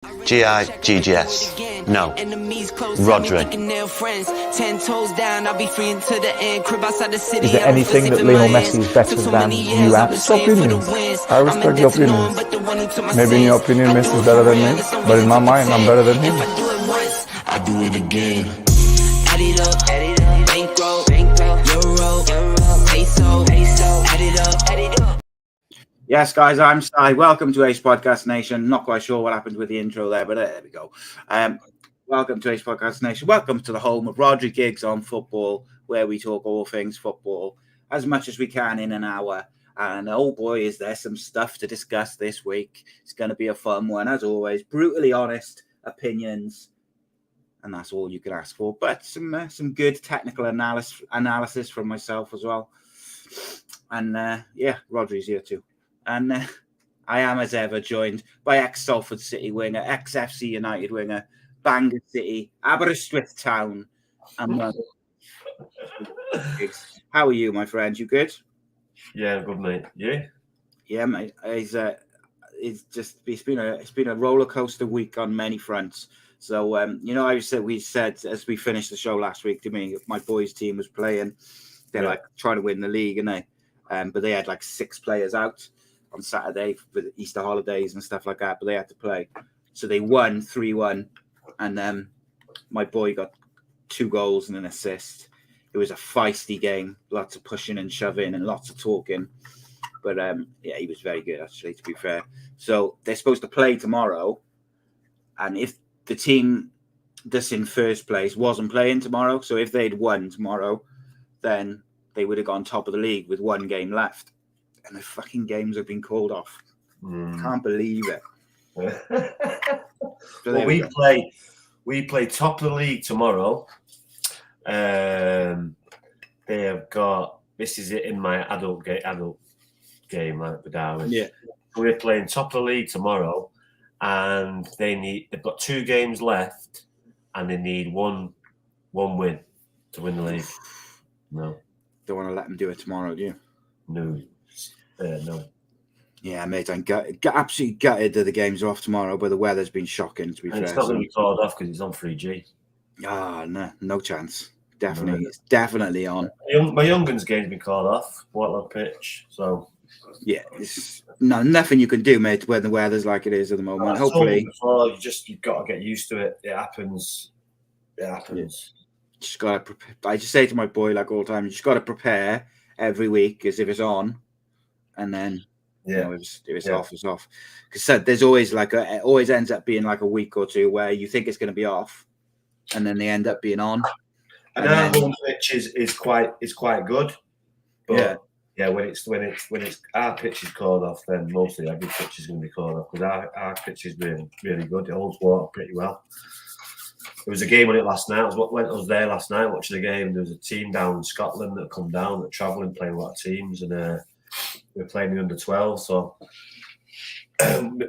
Giggs. No. Rhodri. Is there anything that Lionel Messi is better than you at? It's opinions. I respect your opinions. Maybe in your opinion Messi is better than me, but in my mind I'm better than him. I do it again. Add it up, bankroll, euro, peso, add it up. Yes, guys, I'm Si. Welcome to Ace Podcast Nation. Not quite sure what happened with the intro there, but there we go. Welcome to Ace Podcast Nation. Welcome to the home of Rhodri Giggs on football, where we talk all things football as much as we can in an hour. And oh boy, is there some stuff to discuss this week. It's going to be a fun one, as always. Brutally honest opinions, and that's all you can ask for. But some good technical analysis from myself as well. And Rhodri's here too. And I am, as ever, joined by ex-Salford City winger, ex-FC United winger, Bangor City, Aberystwyth Town, and how are you, my friend? You good? Yeah, good, mate. You? Yeah, mate. It's been a roller coaster week on many fronts. So we said as we finished the show last week to me, my boys' team was playing. They're like trying to win the league, and but they had like 6 players out on Saturday for the Easter holidays and stuff like that, but they had to play. So they won 3-1, and my boy got 2 goals and an assist. It was a feisty game, lots of pushing and shoving and lots of talking. But he was very good, actually, to be fair. So they're supposed to play tomorrow, and if the team that's in first place wasn't playing tomorrow, so if they'd won tomorrow, then they would have gone top of the league with 1 game left. And the fucking games have been called off. Can't believe it. Well, we play top of the league tomorrow. They have got, this is it in my adult game like with Darwin. Yeah. We're playing top of the league tomorrow, and they've got 2 games left, and they need one win to win the league. No. Don't want to let them do it tomorrow, do you? No. No. Yeah, mate, I'm absolutely gutted that the games are off tomorrow, but the weather's been shocking, to be fair. It's not going to be called off because it's on 3G. No chance. Definitely, It's definitely on. My youngun's game's been called off. Whitelock pitch, so yeah, it's nothing you can do, mate, when the weather's like it is at the moment. Hopefully, you've got to get used to it. It happens. Yeah. Just gotta prepare. I just say to my boy, like all the time, you just gotta prepare every week as if it's on, and then if it's off, it's off. Because there's always it always ends up being like a week or 2 where you think it's going to be off, and then they end up being on. And our home pitch is quite good, but when it's our pitch is called off, then mostly every pitch is going to be called off because our pitch is really, really good. It holds water pretty well. There was a game on it last night. I was there last night watching the game. There was a team down in Scotland that come down, that travelling, playing a lot of teams, and we were playing the under-12. So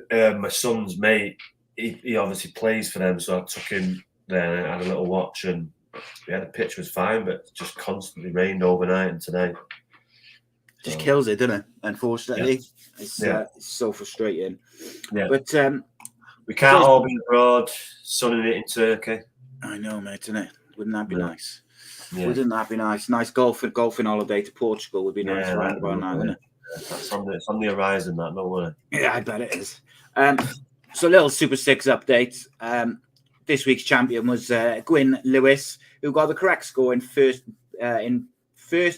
my son's mate, he obviously plays for them, so I took him there and I had a little watch, and the pitch was fine, but it just constantly rained overnight and today. Just kills it, doesn't it? Unfortunately, it's so frustrating. Yeah, but we can't all be abroad, sunning it in Turkey. I know, mate, isn't it? Wouldn't that be nice? Yeah. Wouldn't that be nice? Nice golfing holiday to Portugal would be nice around about now, wouldn't it? It's on the horizon, that, don't worry. Yeah, I bet it is. So a little Super 6 update. This week's champion was Gwyn Lewis, who got the correct score in first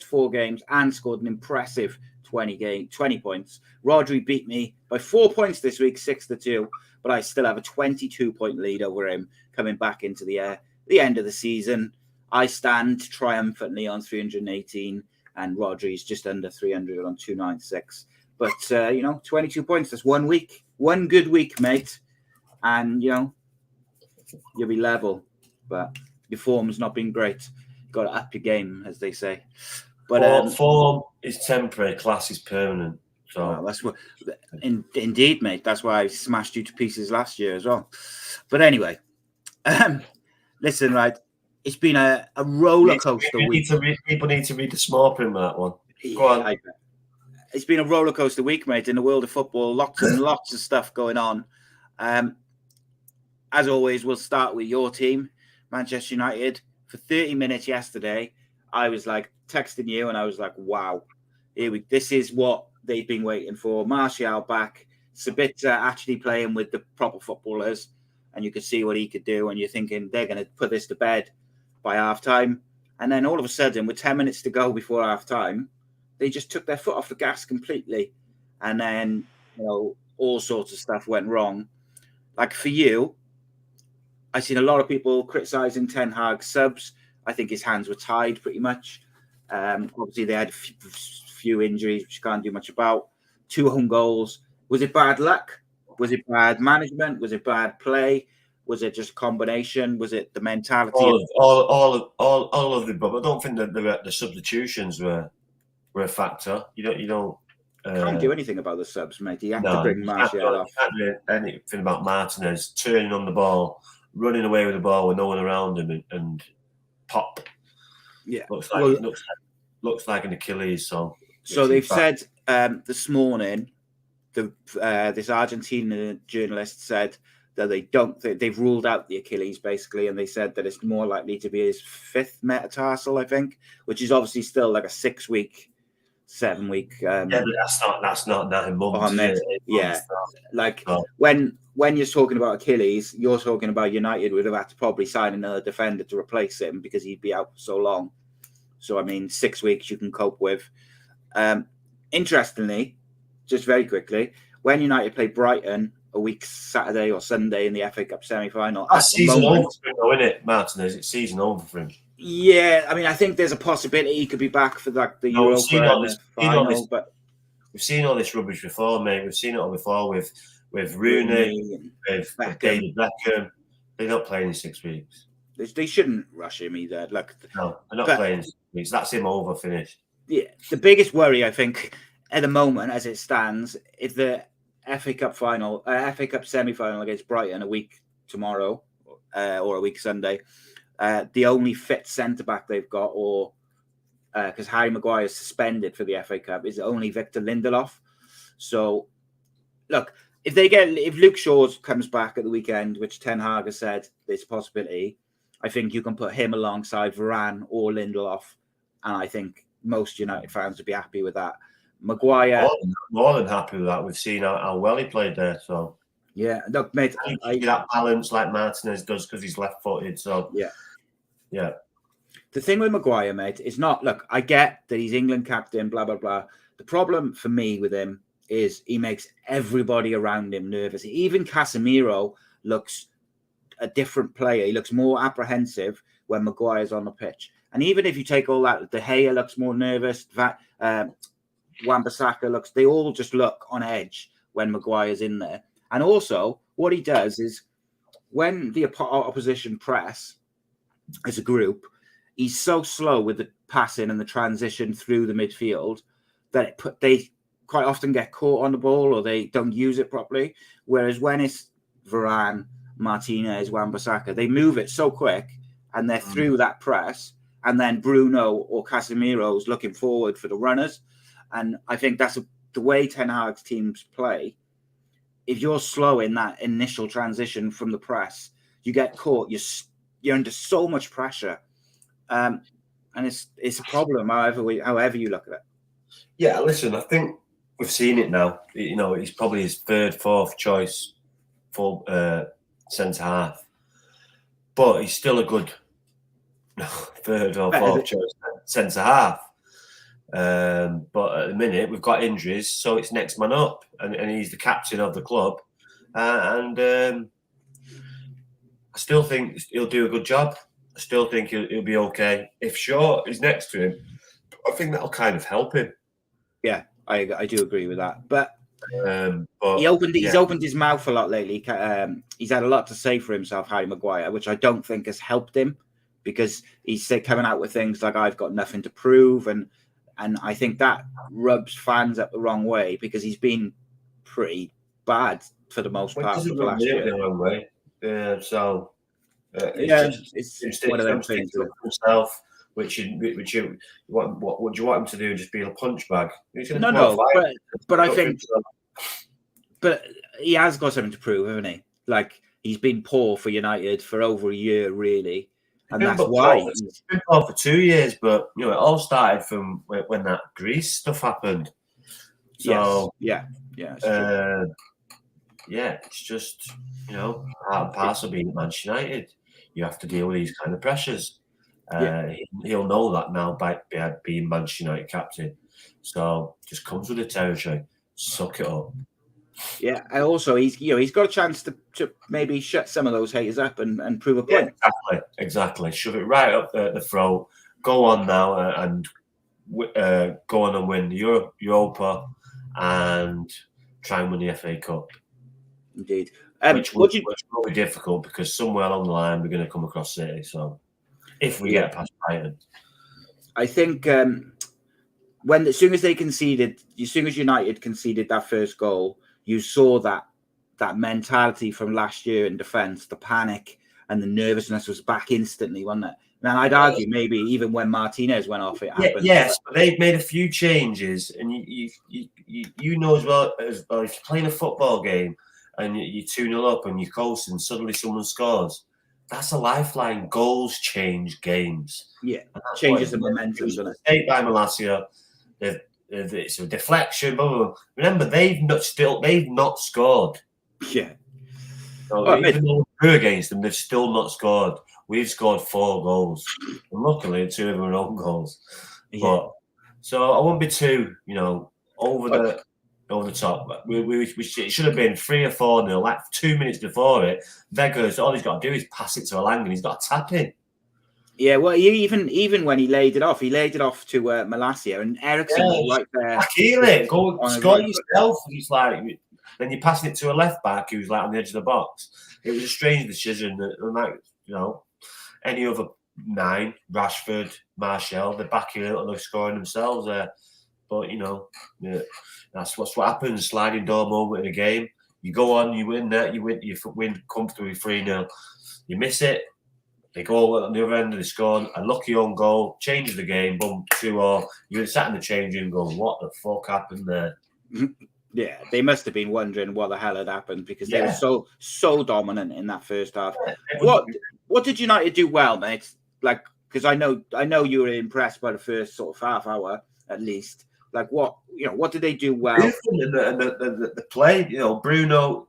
4 games and scored an impressive 20 points. Rhodri beat me by 4 points this week, 6-2, but I still have a 22-point lead over him coming back into the end of the season. I stand triumphantly on 318, and Rhodri's just under 300 on 296. But 22 points. That's 1 week, 1 good week, mate, and you'll be level. But your form's not been great. You've got to up your game, as they say. But form is temporary, class is permanent. So that's what, indeed, mate. That's why I smashed you to pieces last year as well. But anyway, listen, right. It's been a roller coaster week. People need to read the small print of that one. Go on. It's been a roller coaster week, mate, in the world of football. Lots and lots of stuff going on. as always, we'll start with your team, Manchester United. For 30 minutes yesterday, I was like texting you, and I was like, wow, this is what they've been waiting for. Martial back, Sabitzer actually playing with the proper footballers, and you could see what he could do, and you're thinking they're going to put this to bed by half-time. And then all of a sudden, with 10 minutes to go before half-time, they just took their foot off the gas completely. And then, all sorts of stuff went wrong. Like for you, I've seen a lot of people criticising Ten Hag's subs. I think his hands were tied pretty much. Obviously, they had a few injuries, which you can't do much about. 2 own goals. Was it bad luck? Was it bad management? Was it bad play? Was it just a combination? Was it the mentality? All of the above. I don't think that the substitutions were a factor. You don't. Can't do anything about the subs, mate. You have to bring Martial off. Can't do anything about Martinez turning on the ball, running away with the ball with no one around him, and pop. Yeah, looks like an Achilles. So they've said this morning, this Argentinian journalist said that they've ruled out the Achilles basically, and they said that it's more likely to be his 5th metatarsal, I think, which is obviously still like a 6-week. 7-week. Yeah, but that's not 9 months. Yeah, when you're talking about Achilles, you're talking about United would have had to probably sign another defender to replace him because he'd be out for so long. So I mean, 6 weeks you can cope with. Interestingly, just very quickly, when United play Brighton a week Saturday or Sunday in the FA Cup semi-final, that's season over for him, though, isn't it, Martinez? It's season over for him. Yeah, I mean, I think there's a possibility he could be back for the Europa final, but we've seen all this rubbish before, mate. We've seen it all before with Rooney, with David Beckham. They're not playing in 6 weeks. They shouldn't rush him either. No, they're not playing in 6 weeks. That's him over, finished. Yeah, the biggest worry, I think, at the moment, as it stands, is the FA Cup semi-final against Brighton a week tomorrow or a week Sunday. The only fit centre-back they've got, or because Harry Maguire is suspended for the FA Cup, is only Victor Lindelof. So, look, if Luke Shaw comes back at the weekend, which Ten Hag has said there's a possibility, I think you can put him alongside Varane or Lindelof, and I think most United fans would be happy with that. Maguire, more than happy with that. We've seen how well he played there, so. Yeah, look, mate. That balance like Martinez does because he's left-footed. So yeah. The thing with Maguire, mate, is not. Look, I get that he's England captain, blah blah blah. The problem for me with him is he makes everybody around him nervous. Even Casemiro looks a different player. He looks more apprehensive when Maguire's on the pitch. And even if you take all that, De Gea looks more nervous. Wan-Bissaka looks. They all just look on edge when Maguire's in there. And also, what he does is when the opposition press as a group, he's so slow with the passing and the transition through the midfield that they quite often get caught on the ball or they don't use it properly. Whereas when it's Varane, Martinez, Wan-Bissaka, they move it so quick and they're through that press. And then Bruno or Casemiro's looking forward for the runners. And I think that's the way Ten Hag's teams play. If you're slow in that initial transition from the press, you get caught. You're under so much pressure, and it's a problem. However you look at it. Yeah, listen. I think we've seen it now. He's probably his 3rd, 4th choice for centre half, but he's still a good 3rd or 4th choice centre half. But at the minute we've got injuries, so it's next man up, and he's the captain of the club, and I still think he'll do a good job. I still think he'll be okay. If Shaw is next to him, I think that'll kind of help him. Yeah, I do agree with that. But he's opened his mouth a lot lately. He's had a lot to say for himself, Harry Maguire, which I don't think has helped him because he's coming out with things like "I've got nothing to prove," and I think that rubs fans up the wrong way because he's been pretty bad for the most part for the last year. The wrong way. It's one of them things for himself. What do you want him to do? Just be a punch bag? But I think, but he has got something to prove, hasn't he? Like he's been poor for United for over a year, really, and He's that's been why. poor- he's been poor for 2 years, but it all started from when that Greece stuff happened. So Yes, yeah, it's true. It's just part and parcel of being at Manchester United. You have to deal with these kind of pressures. He'll know that now by being Manchester United captain. So just comes with the territory. Suck it up. Yeah, and also he's got a chance to maybe shut some of those haters up and prove a point. Exactly. Shove it right up the throat. Go on now and go on and win the Europa and try and win the FA Cup. Indeed. Which will be difficult because somewhere along the line we're going to come across City. So if we get past Brighton, I think as soon as United conceded that first goal, you saw that mentality from last year in defence, the panic and the nervousness was back instantly, wasn't it? Now I'd argue maybe even when Martinez went off, it happened. Yes, but they've made a few changes, and you know as well if you're playing a football game and you're 2-0 up and you're coasting, suddenly someone scores. That's a lifeline. Goals change games. Yeah, changes the momentum, doesn't it? Mistake by Malacia. It's a deflection. Blah, blah, blah. Remember, they've not scored. Yeah. So even though we drew against them, they've still not scored. We've scored 4 goals. And luckily, 2 of them are own goals. Yeah. So I won't be too, over the top. It should have been 3 or 4-0. Like 2 minutes before it, Vega's all he's got to do is pass it to Alanga and he's got to tap in. Yeah, well, even when he laid it off to Malacia and Ericsson was right there. Kill it, go score yourself. He's like, then you're passing it to a left back who's like on the edge of the box. It was a strange decision. Any other 9, Rashford, Martial, they're back here and they're scoring themselves there. But that's what happens. Sliding door moment in a game. You go on, you win that, you win comfortably 3-0. You miss it. They go on the other end of the score, a lucky own goal, changes the game, boom, 2-0. You're sat in the change room going, what the fuck happened there? Yeah, they must have been wondering what the hell had happened because they were so dominant in that first half. What did United do well, mate? Like, because I know you were impressed by the first sort of half hour at least. Like, what did they do well? The play, Bruno,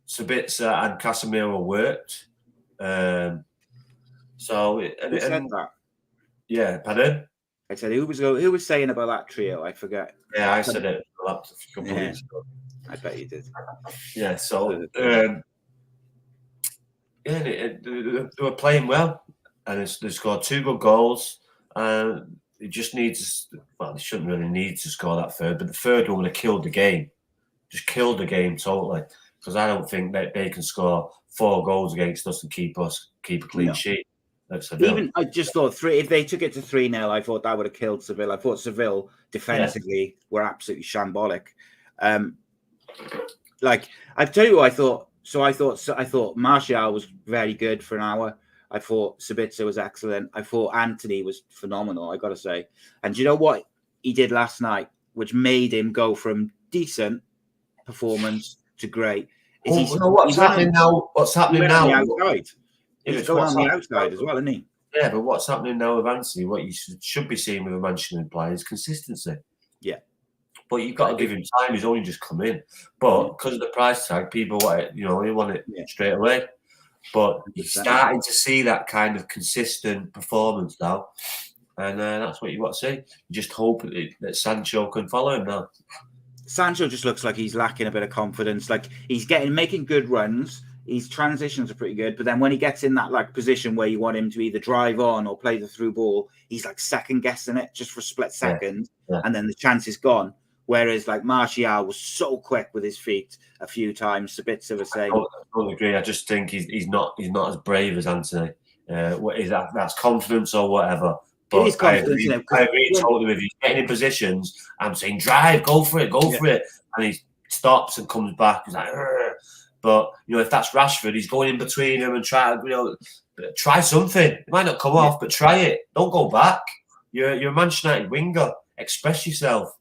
Sabitzer, and Casemiro worked. Who said that? Yeah, pardon? I said who was saying about that trio? I forget. Yeah, I said it a couple of weeks ago. I bet you did. Yeah, so they were playing well, and they scored 2 good goals. And they just need to. Well, they shouldn't really need to score that third, but the third one would have killed the game. Just killed the game totally. Because I don't think that they can score 4 goals against us and keep a clean sheet. Even I just thought if they took it to 3-0, I thought that would have killed Seville. I thought Seville defensively were absolutely shambolic. Like I tell you what I thought. So I thought Martial was very good for an hour. I thought Sabitzer was excellent. I thought Anthony was phenomenal, I got to say. And you know what he did last night, which made him go from decent performance to great? What's happening now? What's happening now? Outside. He's going on the outside as well, isn't he? Yeah, but what's happening now with Anthony, what you should be seeing with a Manchester United player is consistency. Yeah. But you've got to give him time. He's only just come in. But because of the price tag, people want it, they want it straight away. But you're starting to see that kind of consistent performance now. And that's what you want to see. You just hope that Sancho can follow him now. Sancho just looks like he's lacking a bit of confidence. Like he's making good runs. His transitions are pretty good, but then when he gets in that position where you want him to either drive on or play the through ball, he's second guessing it just for a split second, and then the chance is gone. Whereas Martial was so quick with his feet a few times. Sabitzer was saying, I don't agree. I just think he's not as brave as Anthony. What is that? That's confidence or whatever. But it is confidence. I agree totally with you. Getting in positions, I'm saying drive, go for it, and he stops and comes back. He's like. Urgh. But if that's Rashford, he's going in between them and try something. It might not come off, but try it. Don't go back. You're a Manchester United winger. Express yourself.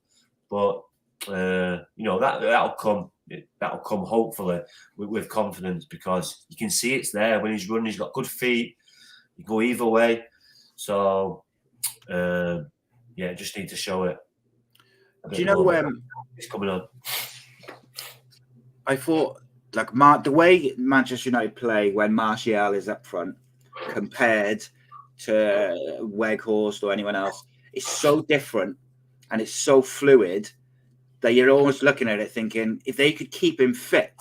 But that'll come. that'll come hopefully with confidence, because you can see it's there when he's running. He's got good feet. You go either way. So, just need to show it. Do you know it's coming on? I thought the way Manchester United play when Martial is up front compared to Weghorst or anyone else is so different, and it's so fluid that you're almost looking at it thinking, if they could keep him fit,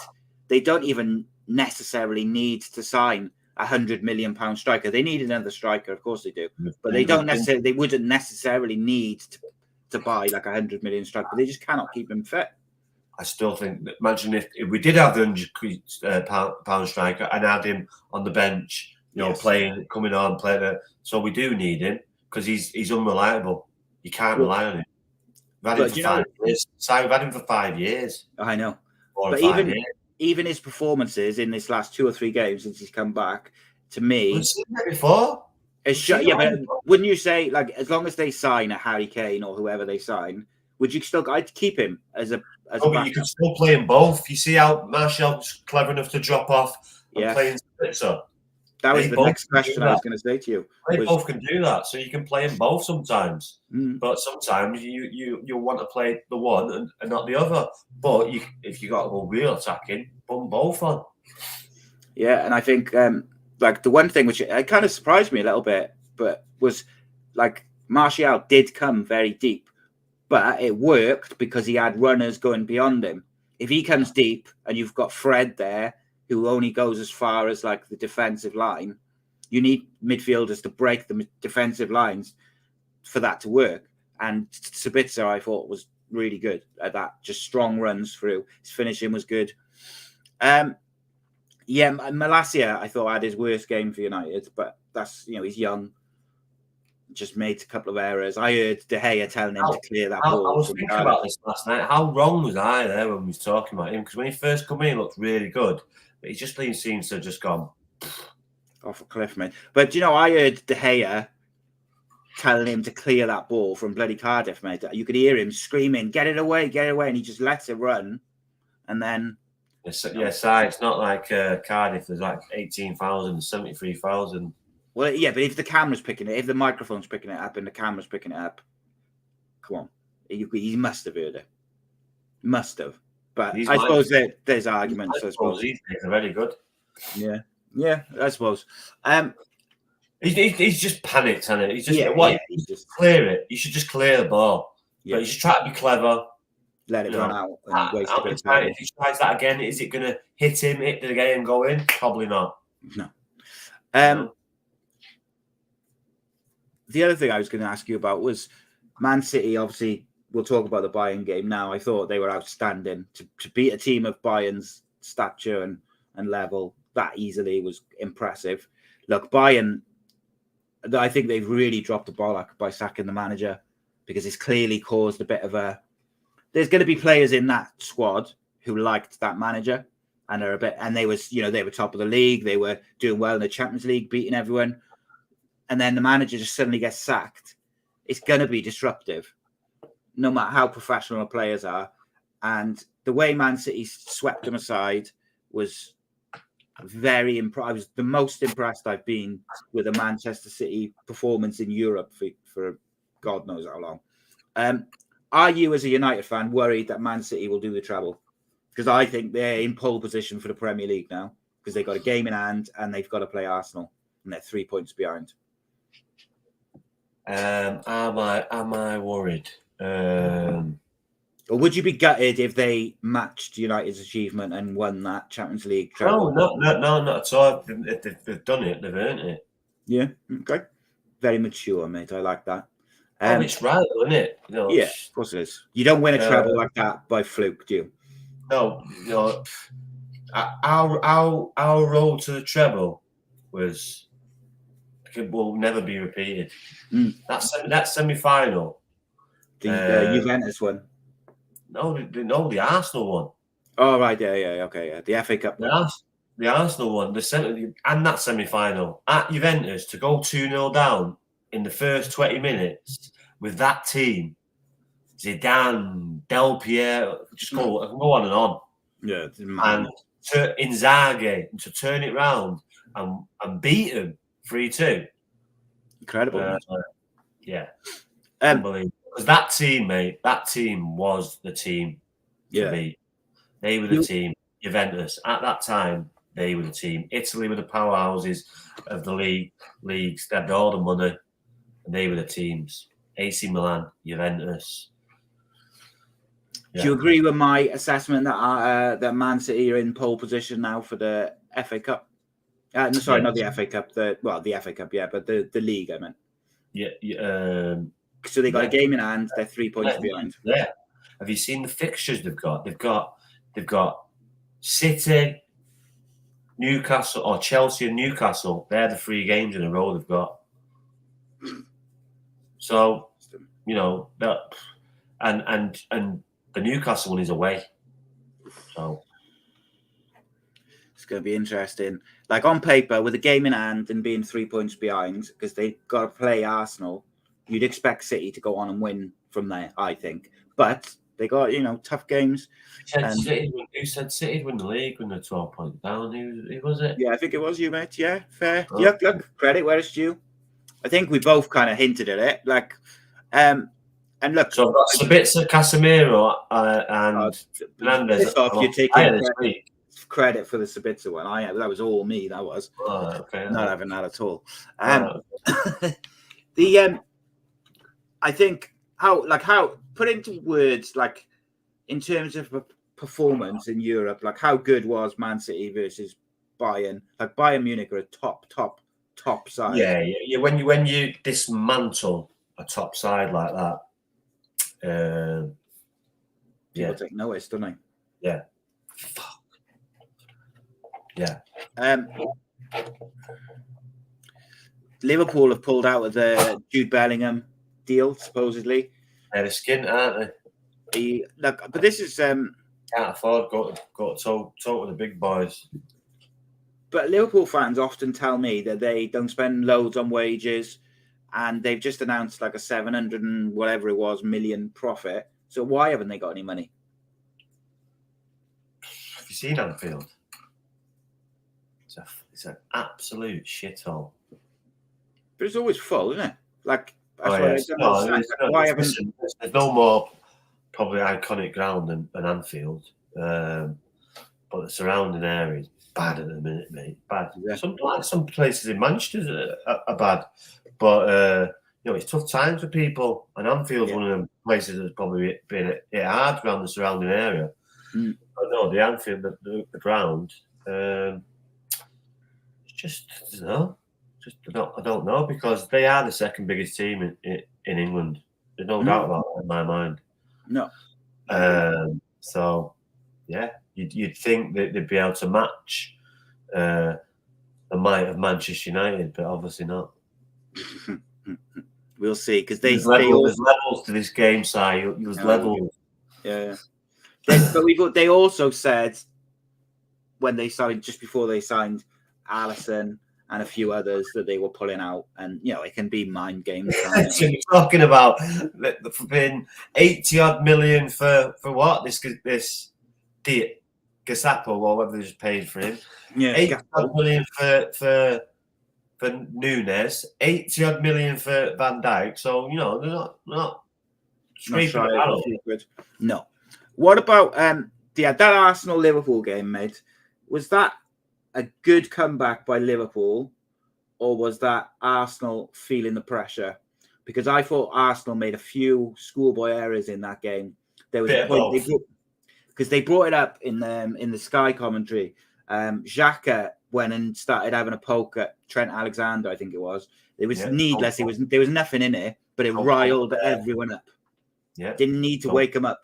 they don't even necessarily need to sign £100 million striker. They need another striker, of course they do, but they don't necessarily. They wouldn't necessarily need to buy like £100 million striker. They just cannot keep him fit. I still think that, imagine if we did have the £100 striker and had him on the bench, coming on, playing. So we do need him because he's unreliable. You can't rely on him. We've had him for 5 years. So we've had him for 5 years. I know. 4 or but 5 years. Even his performances in this last 2 or 3 games since he's come back, to me, we've seen that before. But wouldn't you say, like, as long as they sign a Harry Kane or whoever they sign, would you still? I'd keep him as a. But you can still play them both. You see how Martial's clever enough to drop off and play in Spitzer. That was the next question I was going to say to you. They both can do that, so you can play them both sometimes. But sometimes you want to play the one and not the other. But if you got to go real attacking, put them both on. Yeah, and I think the one thing which it kind of surprised me a little bit, but was like Martial did come very deep, but it worked because he had runners going beyond him. If he comes deep and you've got Fred there, who only goes as far as like the defensive line, you need midfielders to break the defensive lines for that to work. And Sabitzer, I thought, was really good at that. Just strong runs through. His finishing was good. Malacia, I thought, had his worst game for United, but that's, he's young. Just made a couple of errors. I heard De Gea telling him to clear that ball. I was thinking about this last night. How wrong was I there when we was talking about him? Because when he first came in, he looked really good. But he just seems to have just gone off a cliff, mate. But, I heard De Gea telling him to clear that ball from bloody Cardiff, mate. You could hear him screaming, get it away, and he just lets it run. And then... it's not like Cardiff. There's like 18,000, 73,000. Well, yeah, but if the camera's picking it, if the microphone's picking it up and the camera's picking it up, come on. He must have heard it. Must have. But I suppose there's arguments. I suppose he's very good. Yeah, I suppose. He's just panicked, hasn't he? He's just clear it. You should just clear the ball. Yeah. But you should try to be clever. Let it run out and waste a bit of time. If he tries that again, is it going to hit the game and go in? Probably not. No. The other thing I was going to ask you about was Man City. Obviously, we'll talk about the Bayern game now. I thought they were outstanding. To beat a team of Bayern's stature and level that easily was impressive. Look, Bayern, I think they've really dropped the ball by sacking the manager, because it's clearly caused a bit of a... There's going to be players in that squad who liked that manager and are a bit... And they were top of the league. They were doing well in the Champions League, beating everyone. And then the manager just suddenly gets sacked. It's going to be disruptive, no matter how professional the players are. And the way Man City swept them aside was very impressive. I was the most impressed I've been with a Manchester City performance in Europe for God knows how long. Are you, as a United fan, worried that Man City will do the treble? Because I think they're in pole position for the Premier League now, because they've got a game in hand and they've got to play Arsenal, and they're 3 points behind. Am I worried? Or would you be gutted if they matched United's achievement and won that Champions League treble? No, not at all. They've done it. They've earned it. Yeah. Okay. Very mature, mate. I like that. It's right, isn't it? Yeah, of course it is. You don't win a treble like that by fluke, do you? No. Our road to the treble will never be repeated. That semi-final. The Juventus one. No, the Arsenal one. Oh, right, yeah, okay, yeah. The FA Cup. The Arsenal one, and that semi-final at Juventus, to go 2-0 down in the first 20 minutes with that team, Zidane, Del Piero, I can go on and on. Yeah, it's and to Inzaghi to turn it round and beat him 3-2. Incredible. Yeah, unbelievable. Because that team, mate, that team was the team to beat. They were the team. Juventus at that time, they were the team. Italy were the powerhouses of the leagues. They had all the money, and they were the teams. AC Milan, Juventus. Do you agree with my assessment that Man City are in pole position now for the FA Cup? No, sorry, not the FA Cup. The FA Cup, yeah, but the league, I meant. Yeah. So they got a game in hand. They're 3 points behind. Yeah. Have you seen the fixtures they've got? They've got City, Newcastle, or Chelsea and Newcastle. They're the 3 games in a row they've got. So, you know, that and the Newcastle one is away. So it's going to be interesting. Like on paper, with a game in hand and being 3 points behind, because they've got to play Arsenal, you'd expect City to go on and win from there, I think. But they got, tough games. Who said City would win the league when they're 12 points down? Who was it? Yeah, I think it was you, mate. Yeah, fair. Oh. Yeah, look, credit where it's due. I think we both kind of hinted at it. Like, and look. So I've got Sabitzer, Casemiro, and Fernandez. You're taking credit for the Sabitzer one. That was all me. That was. Oh, okay. Not having that at all. I think how put into words, like in terms of performance in Europe, like how good was Man City versus Bayern? Like Bayern Munich are a top side. Yeah. When you dismantle a top side like that, people take notice, don't they? Yeah. Fuck. Yeah. Liverpool have pulled out of the Jude Bellingham deal, supposedly. They're skint, aren't they? But this is can't afford go to talk with the big boys. But Liverpool fans often tell me that they don't spend loads on wages, and they've just announced like a 700 and whatever it was million profit. So why haven't they got any money? Have you seen Anfield? It's an absolute shithole. But it's always full, isn't it? Like, there's no more probably iconic ground than Anfield, but the surrounding area is bad at the minute, mate. Bad. Yeah. Some places in Manchester are bad, but it's tough times for people. And Anfield's one of them places that's probably been hit hard around the surrounding area. Mm. But no, the Anfield, the ground, just I don't know, because they are the second biggest team in England. There's no doubt about that in my mind. No. So, yeah, you'd think that they'd be able to match the might of Manchester United, but obviously not. We'll see, because there's levels to this game, Si. There's levels. Yeah. But they also said when they signed, just before they signed Alisson and a few others, that they were pulling out, and it can be mind games. So you're talking about flipping 80-odd million for what? This Gazapo, or whatever they just paid for him. Yeah, 80-odd million for Nunes, 80-odd million for Van Dijk. So they're not scraping it out. No. What about that Arsenal Liverpool game, mate? Was that a good comeback by Liverpool, or was that Arsenal feeling the pressure? Because I thought Arsenal made a few schoolboy errors in that game. There was a point because they brought it up in the Sky commentary. Xhaka went and started having a poke at Trent Alexander, I think it was. It was needless. There was nothing in it, but it riled everyone up. Yeah, didn't need to wake them up.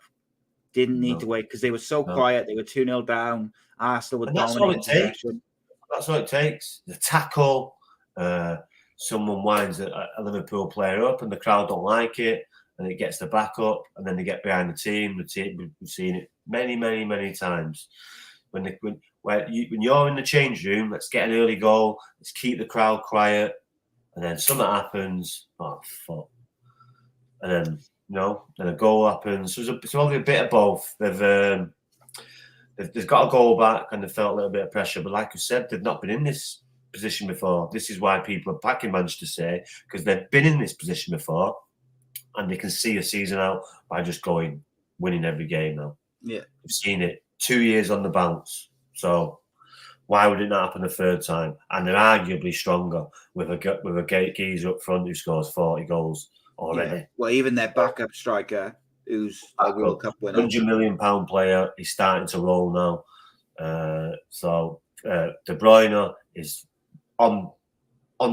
Didn't need to wake, because they were so quiet. They were 2-0 down. Arsenal were dominating possession. That's what it takes. The tackle. Someone winds a Liverpool player up, and the crowd don't like it, and it gets the back up, and then they get behind the team. We've seen it many, many, many times. When you're in the change room, let's get an early goal. Let's keep the crowd quiet, and then something happens. Oh fuck! And then then a goal happens. So it's only a bit of both. They've they've got to go back, and they felt a little bit of pressure. But like I said, they've not been in this position before. This is why people are packing Manchester City, because they've been in this position before, and they can see a season out by just winning every game now. Yeah, we've seen it 2 years on the bounce. So why would it not happen a third time? And they're arguably stronger with a geezer up front who scores 40 goals already. Yeah. Well, even their backup striker, who's a World Cup winner, £100 million player, he's starting to roll now. So De Bruyne is on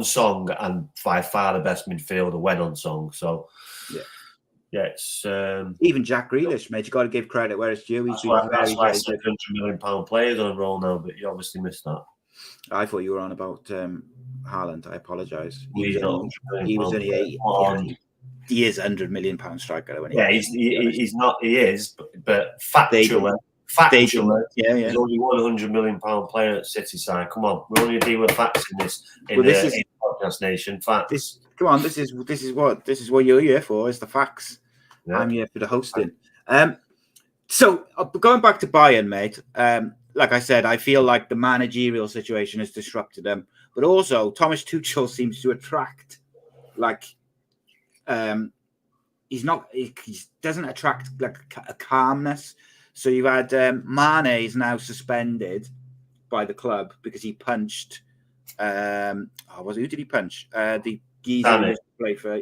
song, and by far the best midfielder when on song. So yeah, it's even Jack Grealish, mate. You got to give credit where it's due. That's why I said £100 million players on a roll now, but you obviously missed that. I thought you were on about Haaland. I apologise. He was only 80. He is £100 million striker. He's not. He is, but factually, he's only £100 million player at City side. Come on, we only deal with facts in this podcast nation. Facts. This is what you're here for. Is the facts. Yeah. I'm here for the hosting. So going back to Bayern, mate. Like I said, I feel like the managerial situation has disrupted them, but also Thomas Tuchel seems to attract, he doesn't attract like a calmness. So you've had Mane is now suspended by the club because he punched. Who did he punch? The geezer who played for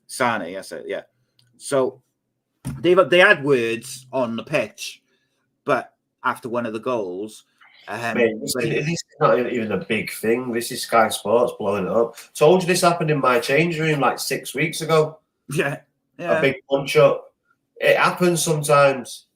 Sane. Yes, yeah. So they had words on the pitch, but after one of the goals, this is not even a big thing. This is Sky Sports blowing it up. Told you this happened in my change room like 6 weeks ago. Yeah. A big punch up. It happens sometimes.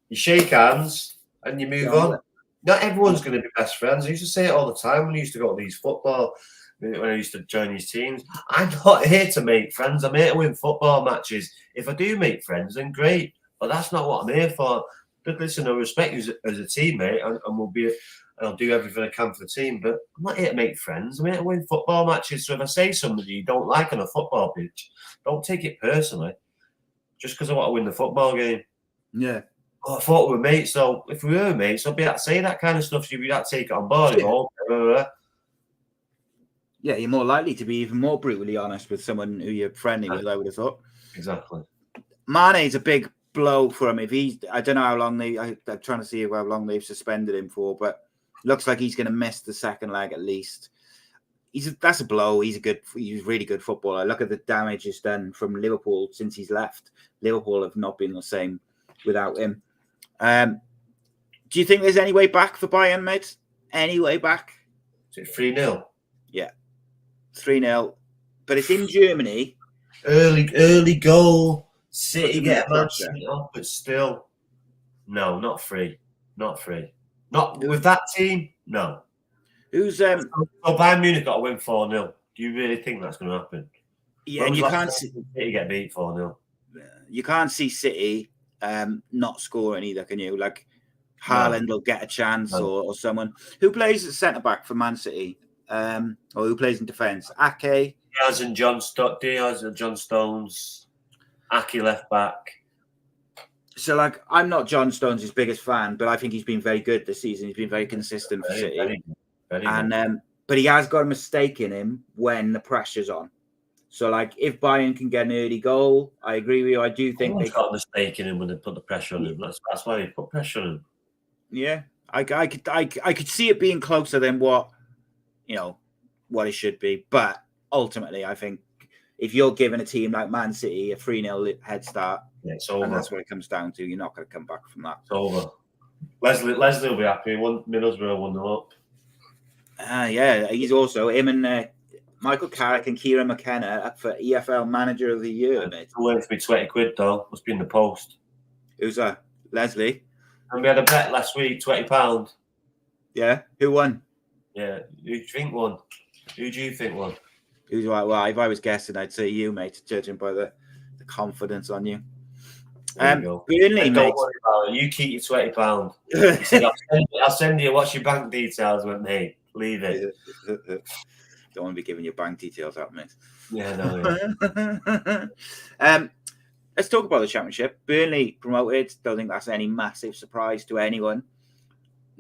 You shake hands and you move on. Not everyone's going to be best friends. I used to say it all the time when I used to go to these football, when I used to join these teams. I'm not here to make friends. I'm here to win football matches. If I do make friends, then great. But that's not what I'm here for. But listen, I respect you as a teammate, and I'll do everything I can for the team. But I'm not here to make friends. I'm here to win football matches. So if I say somebody you don't like on a football pitch, don't take it personally. Just because I want to win the football game. Yeah. Oh, I thought we were mates. So if we were mates, I'd be able to say that kind of stuff. So you'd be able to take it on board. Yeah, you're more likely to be even more brutally honest with someone who you're friendly with, I would have thought. Exactly. Mane's a big blow for him. I don't know how long I'm trying to see how long they've suspended him for, but looks like he's going to miss the second leg at least. That's a blow. He's a really good footballer. Look at the damage he's done from Liverpool since he's left. Liverpool have not been the same without him. Do you think there's any way back for Bayern, mate? Any way back? Is it 3-0? Yeah, 3-0. But it's in Germany. Early goal. City get a match off, but still, no, not free. Not with that team. No. Who's Bayern Munich got to win 4-0. Do you really think that's going to happen? Yeah, and you can't see City get beat 4-0. You can't see City not scoring either, can you? Like Haaland will get a chance, or someone who plays at centre back for Man City, or who plays in defence. Ake, Diaz and John Stones. Ake left back. So, I'm not John Stones' biggest fan, but I think he's been very good this season. He's been very consistent for City. Very good. But he has got a mistake in him when the pressure's on. So, if Bayern can get an early goal, I agree with you. I do think they've got a mistake in him when they put the pressure on him. That's why they put pressure on him. Yeah, I could see it being closer than what it should be. But ultimately, I think if you're giving a team like Man City a 3-0 head start, it's over. And that's what it comes down to. You're not going to come back from that. It's over. Leslie will be happy. Middlesbrough 1-0 up. Yeah, he's also him and Michael Carrick and Kieran McKenna up for EFL Manager of the Year, mate. It's worth me £20 though. Must be in the post. Who's that? Leslie. And we had a bet last week, £20. Yeah. Who won? Yeah. Who do you think won? Who's right? Well, if I was guessing, I'd say you, mate, judging by the confidence on you. Burnley, mate. Don't worry about it. You keep your £20. You said, I'll send you what's your bank details with me. Leave it. Don't want to be giving your bank details out, mate. Yeah, no. Let's talk about the Championship. Burnley promoted. Don't think that's any massive surprise to anyone.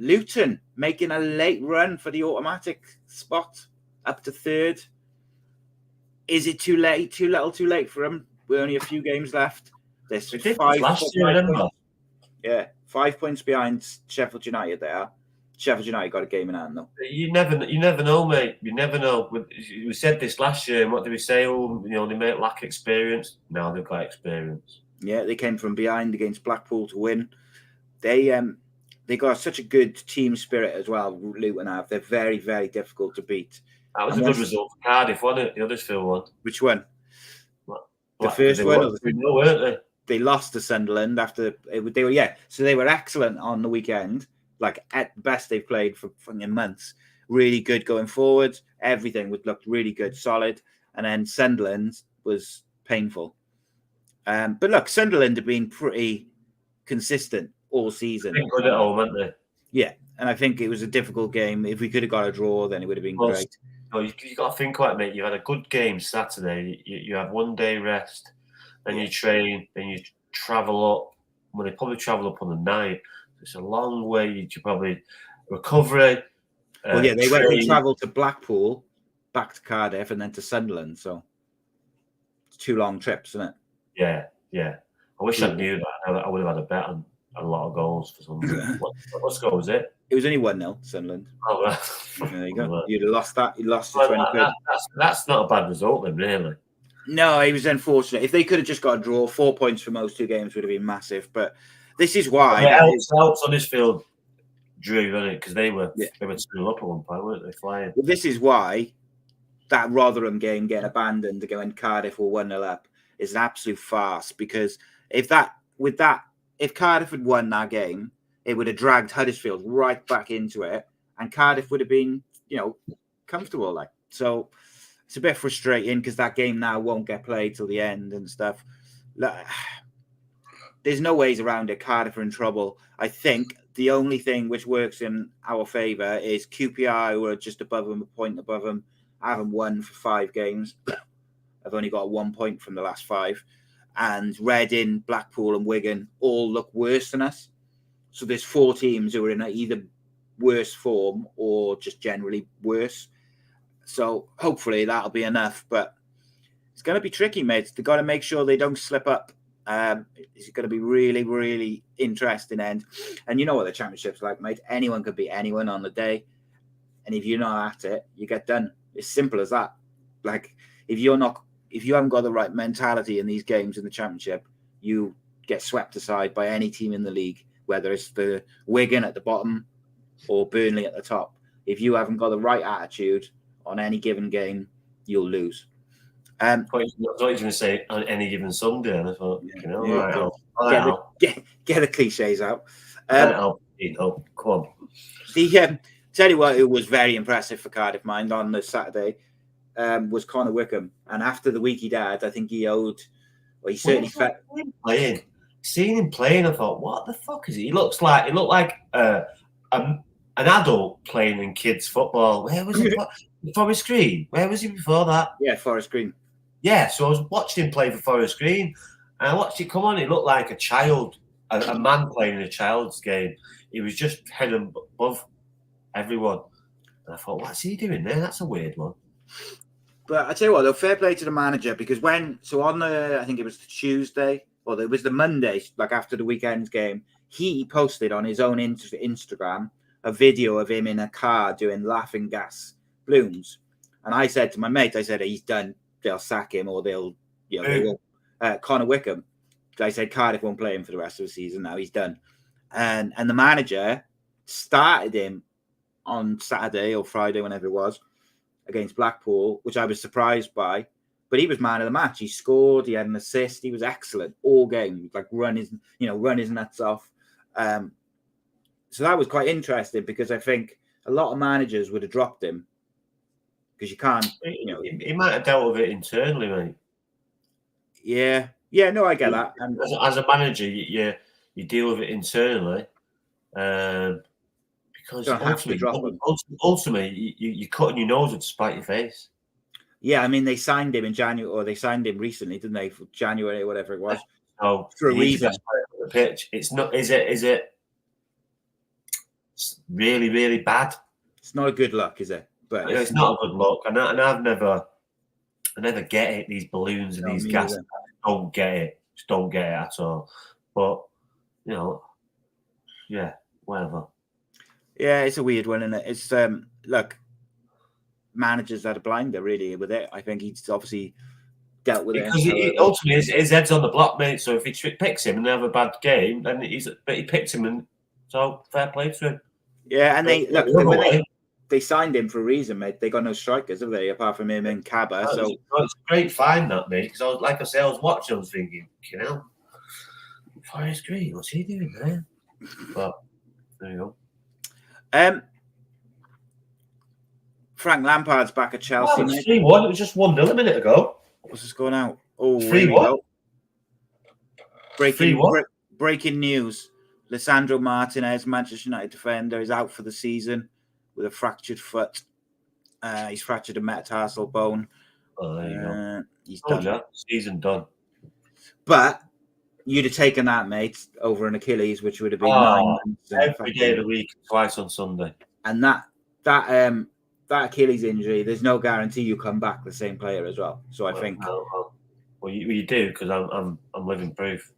Luton making a late run for the automatic spot up to third. Is it too late? Too little? Too late for them? We're only a few games left. There's last year, remember? Yeah, 5 points behind Sheffield United. There, Sheffield United got a game in hand though. You never know, mate. You never know. We said this last year, and what did we say? Oh, they may lack experience. Now they've got experience. Yeah, they came from behind against Blackpool to win. They got such a good team spirit as well. Luton have. They're very, very difficult to beat. That was a good result for Cardiff, wasn't it? The Huddersfield one. Which one? The first one, weren't they? They lost to Sunderland after they were So they were excellent on the weekend. Like at best, they've played for months. Really good going forward. Everything looked really good, solid. And then Sunderland was painful. But look, Sunderland have been pretty consistent all season. Good at home, weren't they? Yeah, and I think it was a difficult game. If we could have got a draw, then it would have been great. No, you got to think about it, mate. You had a good game Saturday. You had 1 day rest, then you train, then you travel up. Well, they probably travel up on the night. It's a long way to probably recovery. They travelled to Blackpool, back to Cardiff, and then to Sunderland. So it's 2 long trips, isn't it? Yeah. I wish I knew that. I would have had a bet on a lot of goals for some. What score was it? It was only 1-0, Sunderland. Oh, well. There you go. You'd have lost that. You lost your 20 quid. That's not a bad result, then, really. No, it was unfortunate. If they could have just got a draw, 4 points from those 2 games would have been massive. But this is why. It helps on this field, Drew, didn't it? Because they were 2 up at one point, weren't they? Flying. Well, this is why that Rotherham game getting abandoned to go in Cardiff or 1-0 up is an absolute farce. Because if Cardiff had won that game, it would have dragged Huddersfield right back into it, and Cardiff would have been, comfortable. So it's a bit frustrating because that game now won't get played till the end and stuff. There's no ways around it. Cardiff are in trouble. I think the only thing which works in our favour is QPR, who are just above them, a point above them, haven't won for 5 games. I've only got 1 point from the last 5. And Reading, Blackpool and Wigan all look worse than us. So there's 4 teams who are in either worse form or just generally worse. So hopefully that'll be enough. But it's going to be tricky, mate. They've got to make sure they don't slip up. It's going to be really, really interesting end. And you know what the championship's like, mate. Anyone could beat anyone on the day. And if you're not at it, you get done. It's simple as that. Like, if you haven't got the right mentality in these games in the championship, you get swept aside by any team in the league, whether it's the Wigan at the bottom or Burnley at the top. If you haven't got the right attitude on any given game, you'll lose. I thought you were going to say on any given Sunday, and I thought, get the cliches out. Come on. Tell you what, it was very impressive for Cardiff Mind on the Saturday. Was Connor Wickham, and after the week he'd had, I think he certainly felt playing. Seeing him playing, I thought, what the fuck is he? He looked like an adult playing in kids' football. Where was he? Forest Green. Where was he before that? Yeah, Forest Green. Yeah, so I was watching him play for Forest Green, and I watched it come on. He looked like a child, a man playing in a child's game. He was just head above everyone. And I thought, what's he doing there? That's a weird one. But I tell you what, though, fair play to the manager, because I think it was Tuesday, or it was the Monday, like after the weekend's game, he posted on his own Instagram a video of him in a car doing laughing gas balloons. And I said to my mate, he's done. They'll sack him, or they won't. Connor Wickham. I said Cardiff won't play him for the rest of the season now. He's done. And the manager started him on Saturday or Friday, whenever it was, against Blackpool, which I was surprised by. But he was man of the match. He scored. He had an assist. He was excellent all game. Like run his nuts off. So that was quite interesting, because I think a lot of managers would have dropped him, because you can't. He might have dealt with it internally, mate. Yeah. No, I get that. And as a manager, you deal with it internally, because ultimately you're cutting your nose to spite your face. Yeah, I mean, they signed him in January, or they signed him recently, didn't they? For January or whatever it was. Oh, for a reason. The pitch. It's not. Is it? it's really, really bad. It's not a good look, is it? But It's not a good look, and I never get it. These balloons and these gas, don't get it. Just don't get it at all. But yeah, whatever. Yeah, it's a weird one, isn't it? It's look, managers that are blinder really with it. I think he's obviously dealt with because it. Ultimately, his head's on the block, mate. So if he picks him and they have a bad game, then he picked him, and so fair play to him. Yeah, and they signed him for a reason, mate. They got no strikers, have they? Apart from him and Kaba. So it's a great find that, mate. Because I was watching, I was thinking, Forest Green, what's he doing there? But there you go. Frank Lampard's back at Chelsea. It was 3-1. It was just 1-0 a minute ago. What's this going out? Oh, 3-1. Breaking news. Lisandro Martinez, Manchester United defender, is out for the season with a fractured foot. He's fractured a metatarsal bone. Oh, there you go. He's done. Yeah. Season done. But you'd have taken that, mate, over an Achilles, which would have been 9 months. Every day of the week, twice on Sunday. And that Achilles injury, there's no guarantee you come back the same player as well. So I think. Well, you do, because I'm living proof.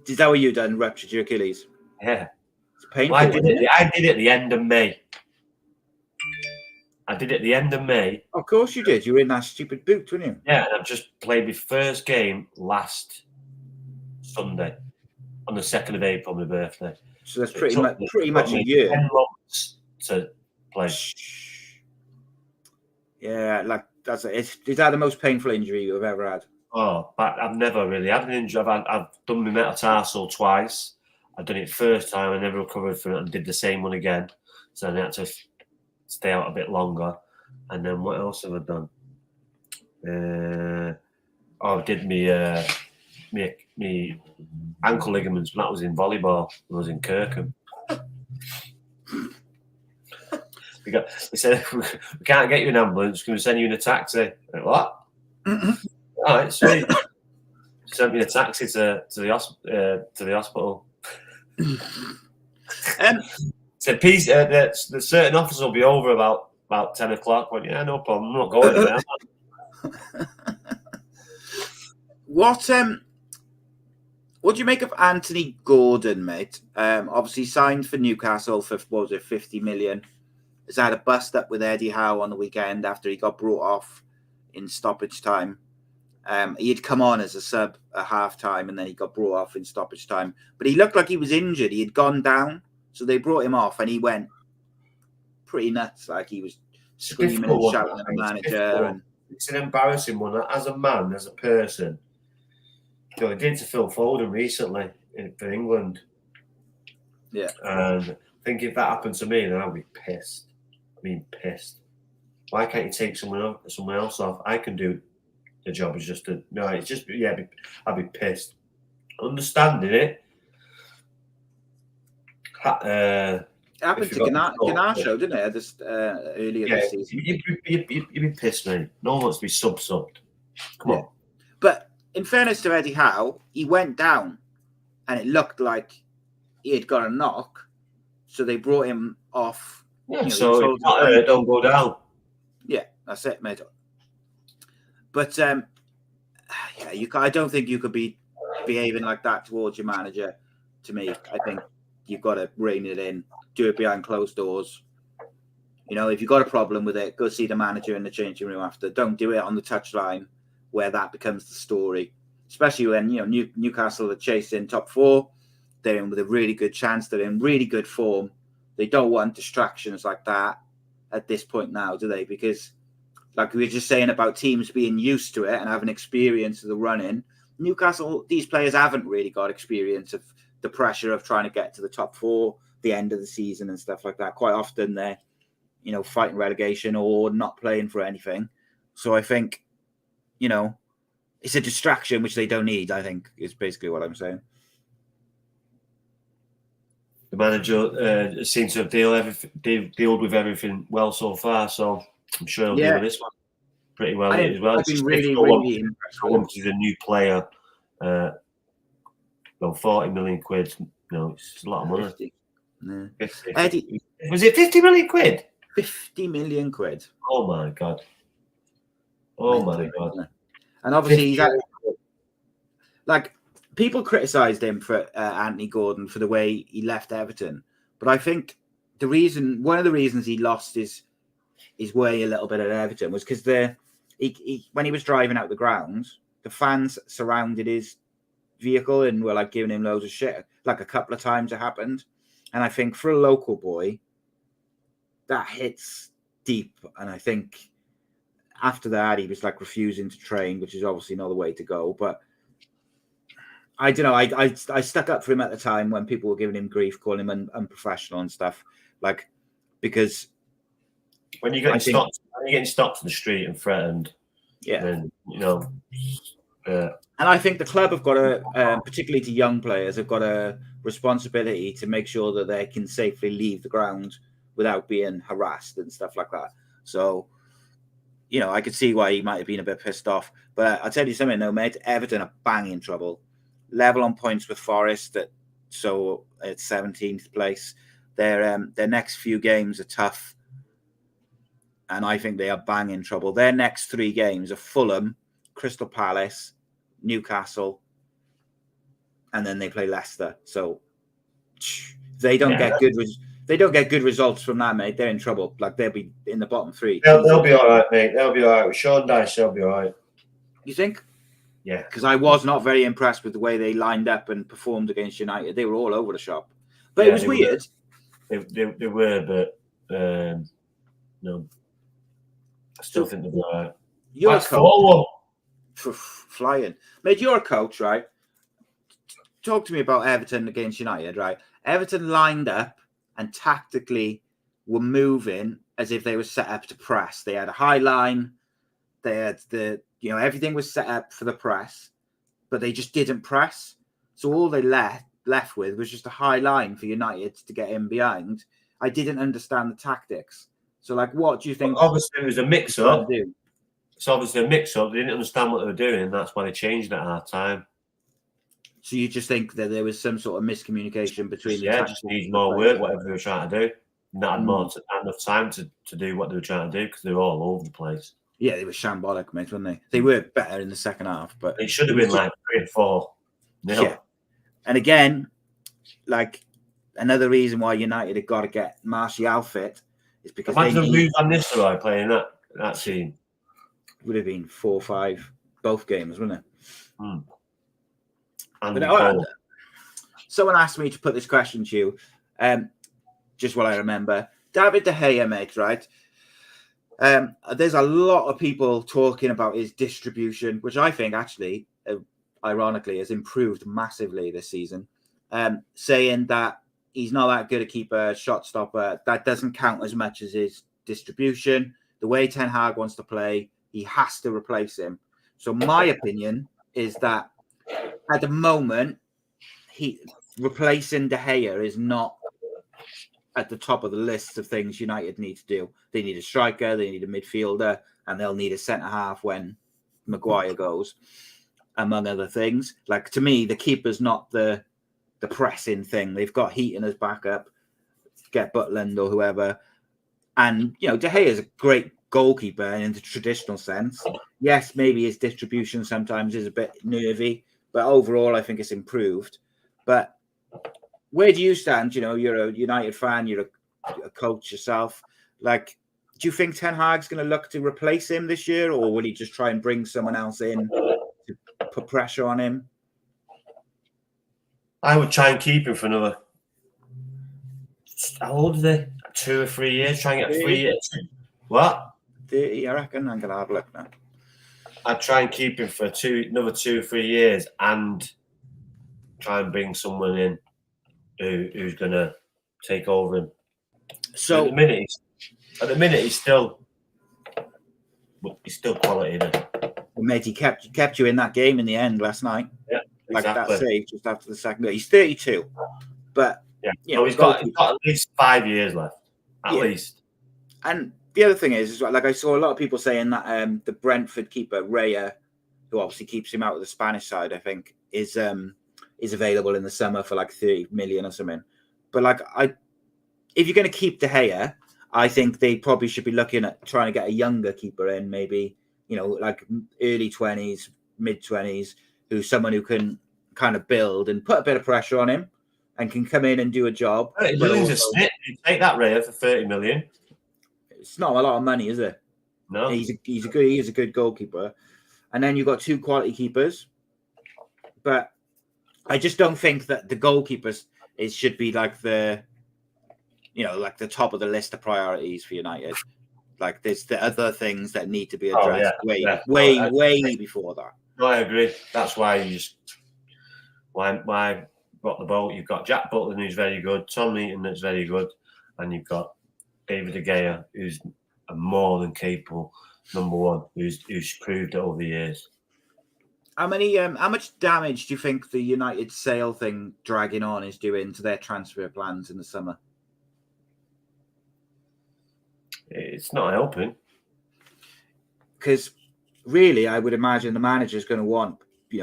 Is that what you done? Ruptured your Achilles? Yeah. It's painful. Well, I did it at the end of May. Of course you did. You were in that stupid boot, weren't you? Yeah, and I've just played my first game last Sunday on the 2nd of April, my birthday. So that's pretty much a year. 10 months to play. Yeah, like is that the most painful injury you've ever had? Oh, but I've never really had an injury. I've done my metatarsal twice. I've done it first time. I never recovered from it and did the same one again. So I had to stay out a bit longer. And then what else have I done? I did me ankle ligaments, but that was in volleyball. I was in Kirkham. They said, we can't get you an ambulance. Can we send you in a taxi? Like, what? All right, sweet. Sent me a taxi to the hospital. Said, the certain officer will be over about 10 o'clock. Went, yeah, no problem. I'm not going there. What do you make of Anthony Gordon, mate? Obviously signed for Newcastle for, what was it, 50 million. Has had a bust up with Eddie Howe on the weekend after he got brought off in stoppage time. He had come on as a sub at half time and then he got brought off in stoppage time. But he looked like he was injured. He had gone down. So they brought him off and he went pretty nuts. Like he was screaming and shouting at the manager. It's an embarrassing one. As a man, as a person. He did it to Phil Foden recently for England. Yeah. And I think if that happened to me, then I'd be pissed. Pissed. Why can't you take someone else off? I can do the job. It's just I'd be pissed. Understanding it. It happened to Garnacho, didn't it? Just earlier this season. You'd be pissed, mate. No one wants to be subbed. Come on. But in fairness to Eddie Howe, he went down and it looked like he had got a knock. So they brought him off. Yeah, so if not hurt, don't go down. Yeah, that's it, mate. But I don't think you could be behaving like that towards your manager. To me, I think you've got to rein it in, do it behind closed doors. If you've got a problem with it, go see the manager in the changing room after. Don't do it on the touchline where that becomes the story. Especially when Newcastle are chasing top 4, they're in with a really good chance. They're in really good form. They don't want distractions like that at this point now, do they? Because, like we were just saying about teams being used to it and having experience of the running, Newcastle, these players haven't really got experience of the pressure of trying to get to the top 4, the end of the season and stuff like that. Quite often they're, fighting relegation or not playing for anything. So I think, it's a distraction which they don't need, I think, is basically what I'm saying. The manager seems to have dealt with everything well so far, so I'm sure he'll deal with this one pretty well as well. I've been really impressed. He's a new player. 40 million quid. It's a lot of money. Yeah. 50, Eddie, was it 50 million quid? 50 million quid. Oh my god! Oh my Mental, god! isn't it? And obviously, 50 he's million quid. like people criticised him for Anthony Gordon for the way he left Everton, but I think one of the reasons he lost his way a little bit at Everton was because when he was driving out the ground, the fans surrounded his vehicle and were like giving him loads of shit. Like a couple of times it happened, and I think for a local boy, that hits deep. And I think after that, he was like refusing to train, which is obviously not the way to go. But I don't know. I stuck up for him at the time when people were giving him grief, calling him unprofessional and stuff. Like, because when you're getting stopped in the street and threatened, then and I think the club have got particularly to young players, have got a responsibility to make sure that they can safely leave the ground without being harassed and stuff like that. So, I could see why he might have been a bit pissed off. But I'll tell you something, though, mate. Everton are banging trouble. Level on points with Forest, at 17th place. Their next few games are tough, and I think they are banging trouble. Their next 3 games are Fulham, Crystal Palace, Newcastle, and then they play Leicester. So they don't get good results from that, mate. They're in trouble. Like, they'll be in the bottom 3. They'll be all right, mate. They'll be all right. With Sean Dyche, they'll be all right. You think? Yeah. Because I was not very impressed with the way they lined up and performed against United. They were all over the shop. But it was weird. They were, but no. I still think they'll be all right. You're a coach. For flying. Mate, you're a coach, right? Talk to me about Everton against United, right? Everton lined up and tactically were moving as if they were set up to press. They had a high line. They had everything was set up for the press, but they just didn't press. So all they left with was just a high line for United to get in behind. I didn't understand the tactics. So, like, what do you think? Well, obviously, it was a mix-up. It's obviously a mix-up. They didn't understand what they were doing, and that's why they changed at half time. So you just think that there was some sort of miscommunication between the just needs more work, whatever they were trying to do. Not enough time to do what they were trying to do because they were all over the place. Yeah, they were shambolic, mate, weren't they? They were better in the second half, but they should have been like 3 and 4. No. Yeah. And again, like, another reason why United have got to get Martial fit is because imagine they moved on this guy playing that team. Would have been 4-5 both games, wouldn't it? And someone asked me to put this question to you, just while I remember. David De Gea, mate, right? There's a lot of people talking about his distribution, which I think actually, ironically, has improved massively this season. Saying that he's not that good a keeper, shot stopper. That doesn't count as much as his distribution. The way Ten Hag wants to play, he has to replace him. So my opinion is that at the moment, replacing De Gea is not at the top of the list of things United need to do. They need a striker, they need a midfielder, and they'll need a centre-half when Maguire goes, among other things. Like, to me, the keeper's not the pressing thing. They've got Heaton as backup, get Butland or whoever. And, De Gea is a great goalkeeper in the traditional sense. Yes, maybe his distribution sometimes is a bit nervy, but overall, I think it's improved. But where do you stand? You're a United fan, you're a coach yourself. Like, do you think Ten Hag's going to look to replace him this year, or will he just try and bring someone else in to put pressure on him? I would try and keep him for another. How old are they? 2 or 3 years? Try and get 3 years. What? 30, I reckon. I'm going to have a look now. I'd try and keep him for another 2 or 3 years and try and bring someone in who's going to take over him. So at the minute, he's still quality. Mate, he kept you in that game in the end last night. Yeah, exactly. Like that save just after the second goal. He's 32, but he's got at least 5 years left, at least. And the other thing is, like, I saw a lot of people saying that the Brentford keeper Raya, who obviously keeps him out of the Spanish side, I think, is available in the summer for like 30 million or something. But like, if you're going to keep De Gea, I think they probably should be looking at trying to get a younger keeper in, maybe, like early 20s, mid 20s, someone who can kind of build and put a bit of pressure on him and can come in and do a job. 30 million's a snip. You take that, Raya, for 30 million. It's not a lot of money, is it? No. He is a good goalkeeper. And then you've got 2 quality keepers. But I just don't think that the goalkeepers should be like the top of the list of priorities for United. Like there's the other things that need to be addressed way before that. No, I agree. That's why why rock the boat. You've got Jack Butland, who's very good, Tom Leaton, that's very good, and you've got David De Gea, who's a more than capable number one, who's proved it over the years. How much damage do you think the United sale thing dragging on is doing to their transfer plans in the summer? It's not helping. Because really, I would imagine the manager's going to want,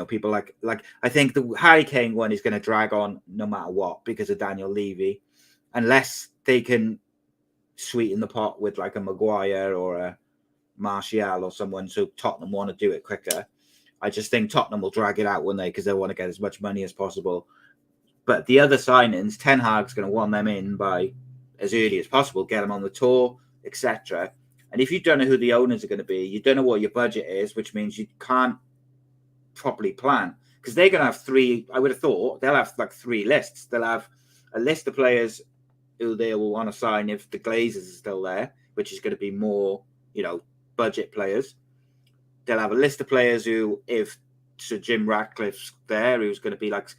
people like I think the Harry Kane one is going to drag on no matter what because of Daniel Levy, unless they can sweeten the pot with like a Maguire or a Martial or someone, so Tottenham want to do it quicker. I just think Tottenham will drag it out, won't they? Because they want to get as much money as possible. But the other signings, Ten Hag's going to want them in by as early as possible, get them on the tour, etc. And if you don't know who the owners are going to be, you don't know what your budget is, which means you can't properly plan. Because they're going to have 3, I would have thought, they'll have like 3 lists. They'll have a list of players who they will want to sign if the Glazers are still there, which is going to be more, budget players. They'll have a list of players who, if Sir Jim Ratcliffe's there, who's going to be like a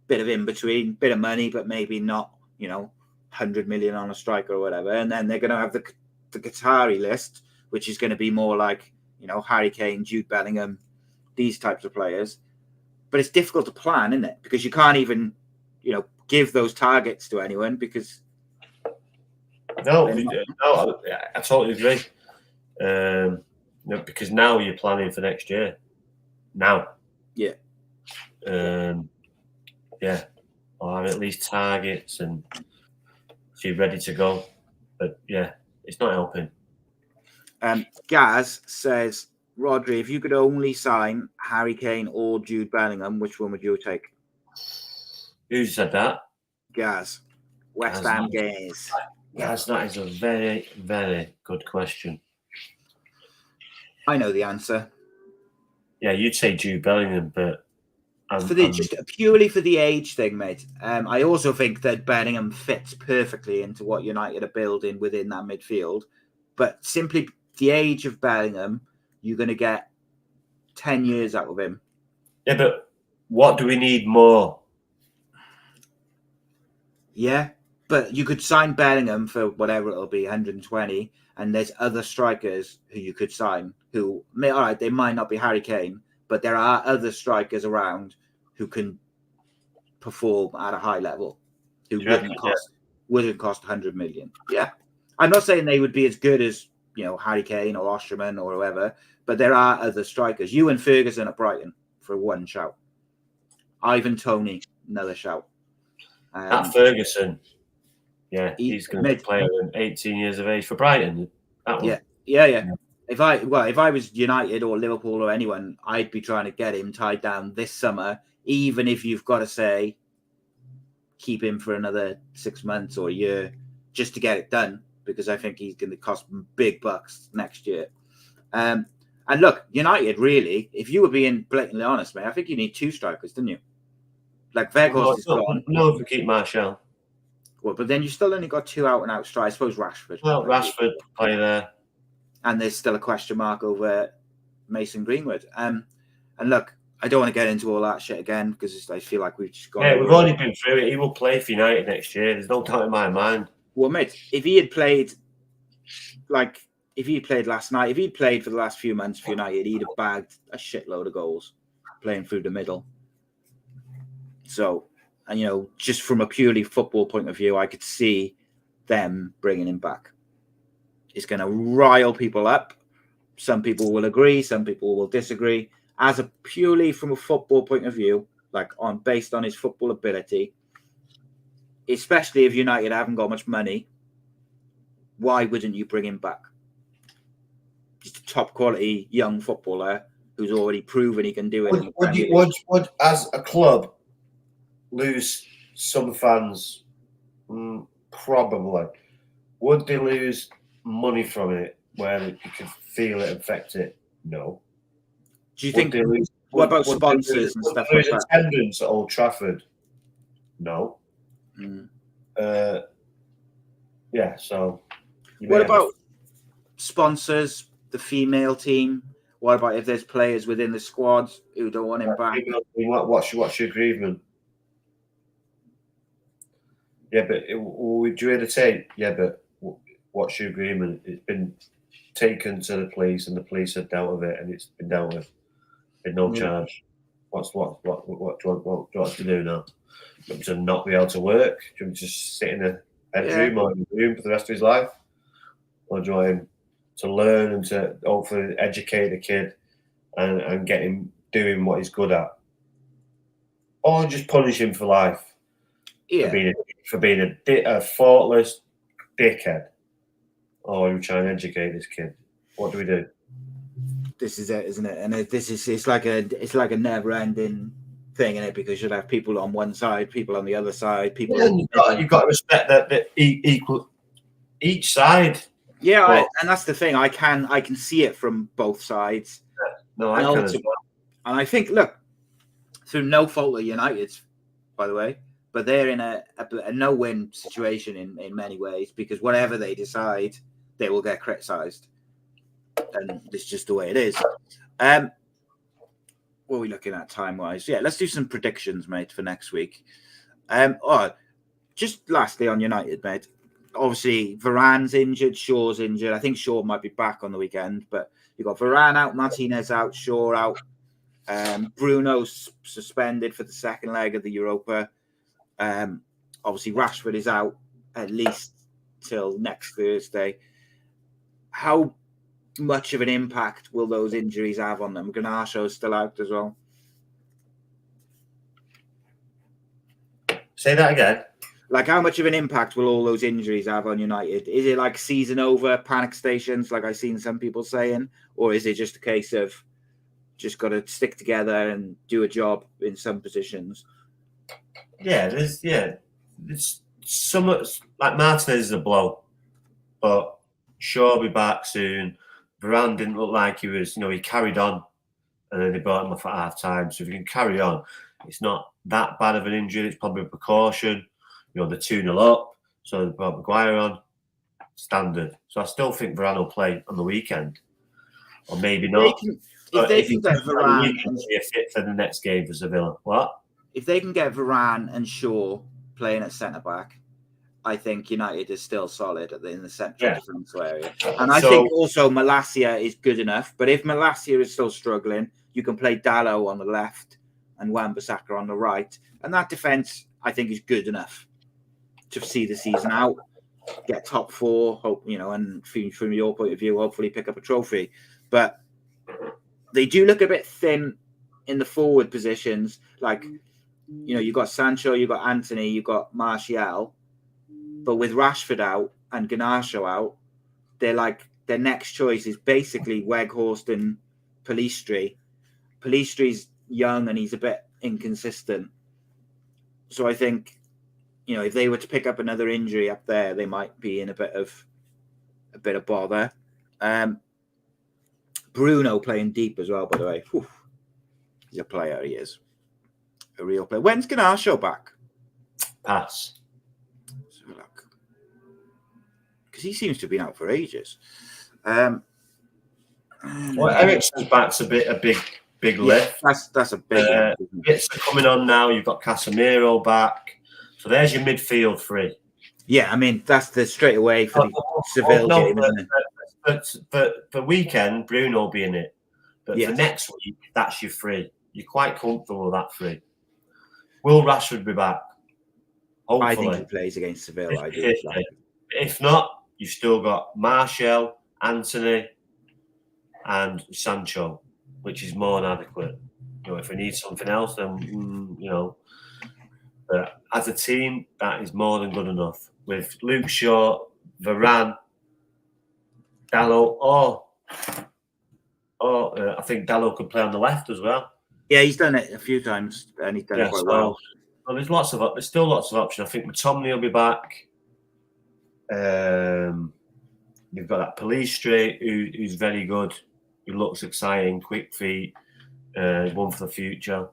bit of in between, bit of money, but maybe not, 100 million on a striker or whatever. And then they're going to have the Qatari list, which is going to be more like, Harry Kane, Jude Bellingham, these types of players. But it's difficult to plan, isn't it? Because you can't even, give those targets to anyone because. No, I totally agree. Because now you're planning for next year. Now. Yeah. Yeah. Or have at least targets and so you're ready to go. But yeah, it's not helping. Gaz says, Rhodri, if you could only sign Harry Kane or Jude Bellingham, which one would you take? Who said that? Gaz. West Ham Gaz. Gaz, that is a very, very good question. I know the answer. Yeah, you'd say Jude Bellingham, but just purely for the age thing, mate. I also think that Bellingham fits perfectly into what United are building within that midfield. But simply the age of Bellingham, you're going to get 10 years out of him. Yeah, but what do we need more? Yeah, but you could sign Bellingham for whatever it'll be, 120, and there's other strikers who you could sign who, all right, they might not be Harry Kane, but there are other strikers around who can perform at a high level, who wouldn't cost 100 million. Yeah, I'm not saying they would be as good as Harry Kane or Osterman or whoever, but there are other strikers. You and Ferguson at Brighton for one shout. Ivan Toney, another shout. At Ferguson, yeah, he's going to play at 18 years of age for Brighton. Yeah. If I was United or Liverpool or anyone, I'd be trying to get him tied down this summer, even if you've got to say keep him for another 6 months or a year just to get it done, because I think he's going to cost big bucks next year. And look, United, really, if you were being blatantly honest, mate, I think you need 2 strikers, didn't you? Like Weghorst is gone. No, if we keep Martial. Well, but then you still only got 2 out-and-out strikers. I suppose Rashford. Well, Rashford play there. And there's still a question mark over Mason Greenwood. And look, I don't want to get into all that shit again because I feel like we've just got. Yeah, we've already been through it. He will play for United next year. There's no doubt in my mind. Well, mate, if he had played last night, if he'd played for the last few months for United, he'd have bagged a shitload of goals playing through the middle. So, and just from a purely football point of view, I could see them bringing him back. It's going to rile people up. Some people will agree, some people will disagree. As a purely from a football point of view, based on his football ability, especially if United haven't got much money, why wouldn't you bring him back? Just a top quality young footballer who's already proven he can do it. Would as a club lose some fans? Probably. Would they lose money from it where you could feel it affect it? No. Do you think? What about sponsors and stuff like that? Attendance at Old Trafford? No. Yeah. So. What about sponsors? The female team. What about if there's players within the squad who don't want him back? What's your agreement? Yeah, but would you hear the tape? Yeah, but what's your agreement? It's been taken to the police, and the police have dealt with it, and it's been dealt with. Been no charge. What do you want to do now? Do you want to not be able to work? Do you want to just sit in a bedroom or in a room for the rest of his life? Or do you want him to learn and to hopefully educate the kid and get him doing what he's good at? Or just punish him for life? Yeah. For being a thoughtless dickhead. Or we try and educate this kid. What do we do? This is it, isn't it? And it's like a never-ending thing, isn't it? Because you'll have people on one side, people on the other side, people. Yeah, you've got to respect that equal each side. Yeah, and that's the thing. I can see it from both sides. No, I can as well. And I think, look, through no fault of United's, by the way, but they're in a no-win situation in many ways, because whatever they decide, they will get criticised. And it's just the way it is. What are we looking at time-wise? Yeah, let's do some predictions, mate, for next week. Just lastly on United, mate. Obviously, Varane's injured, Shaw's injured. I think Shaw might be back on the weekend, but you've got Varane out, Martinez out, Shaw out. Bruno's suspended for the second leg of the Europa. Obviously, Rashford is out at least till next Thursday. How much of an impact will those injuries have on them? Garnacho's still out as well. Say that again. Like, how much of an impact will all those injuries have on United? Is it like season over, panic stations, like I've seen some people saying? Or is it just a case of just got to stick together and do a job in some positions? Yeah, there's so much. Like, Martinez is a blow, but Shaw will be back soon. Varane didn't look like he was, he carried on, and then they brought him off at half time. So if you can carry on, it's not that bad of an injury. It's probably a precaution. They're 2-0 up, so they brought Maguire on, standard. So I still think Varane will play on the weekend, or maybe not. If they can get Varane, be a fit for the next game for Sevilla. What? If they can get Varane and Shaw playing at centre back, I think United is still solid in the central differential area. And I think also Malacia is good enough. But if Malacia is still struggling, you can play Dalot on the left and Wan-Bissaka on the right. And that defence, I think, is good enough to see the season out, get top four, hope, and from your point of view, hopefully pick up a trophy. But they do look a bit thin in the forward positions. Like, you've got Sancho, you've got Anthony, you've got Martial. But with Rashford out and Garnacho out, their next choice is basically Weghorst and Pellistri. Pellistri's young and he's a bit inconsistent. So I think, if they were to pick up another injury up there, they might be in a bit of bother. Bruno playing deep as well, by the way. Whew. He's a player, he is. A real player. When's Garnacho back? Pass. Let's have a look. Because he seems to have been out for ages. Ericsson's back's a big lift. That's a big bits are coming on now. You've got Casemiro back. So there's your midfield three. Yeah, I mean, that's the straight away for the Seville game, isn't it? For weekend, Bruno will be in it. But for next week, that's your three. You're quite comfortable with that three. Will Rashford be back? Hopefully. I think he plays against Seville. If not, you've still got Martial, Anthony, and Sancho, which is more than adequate. If we need something else, then But as a team, that is more than good enough. With Luke Shaw, Varane, Dalot, I think Dalot could play on the left as well. Yeah, he's done it a few times, and he's done it quite well. Well, there's still lots of options. I think McTominay will be back. You've got that Police Street, who's very good, who looks exciting, quick feet, one for the future.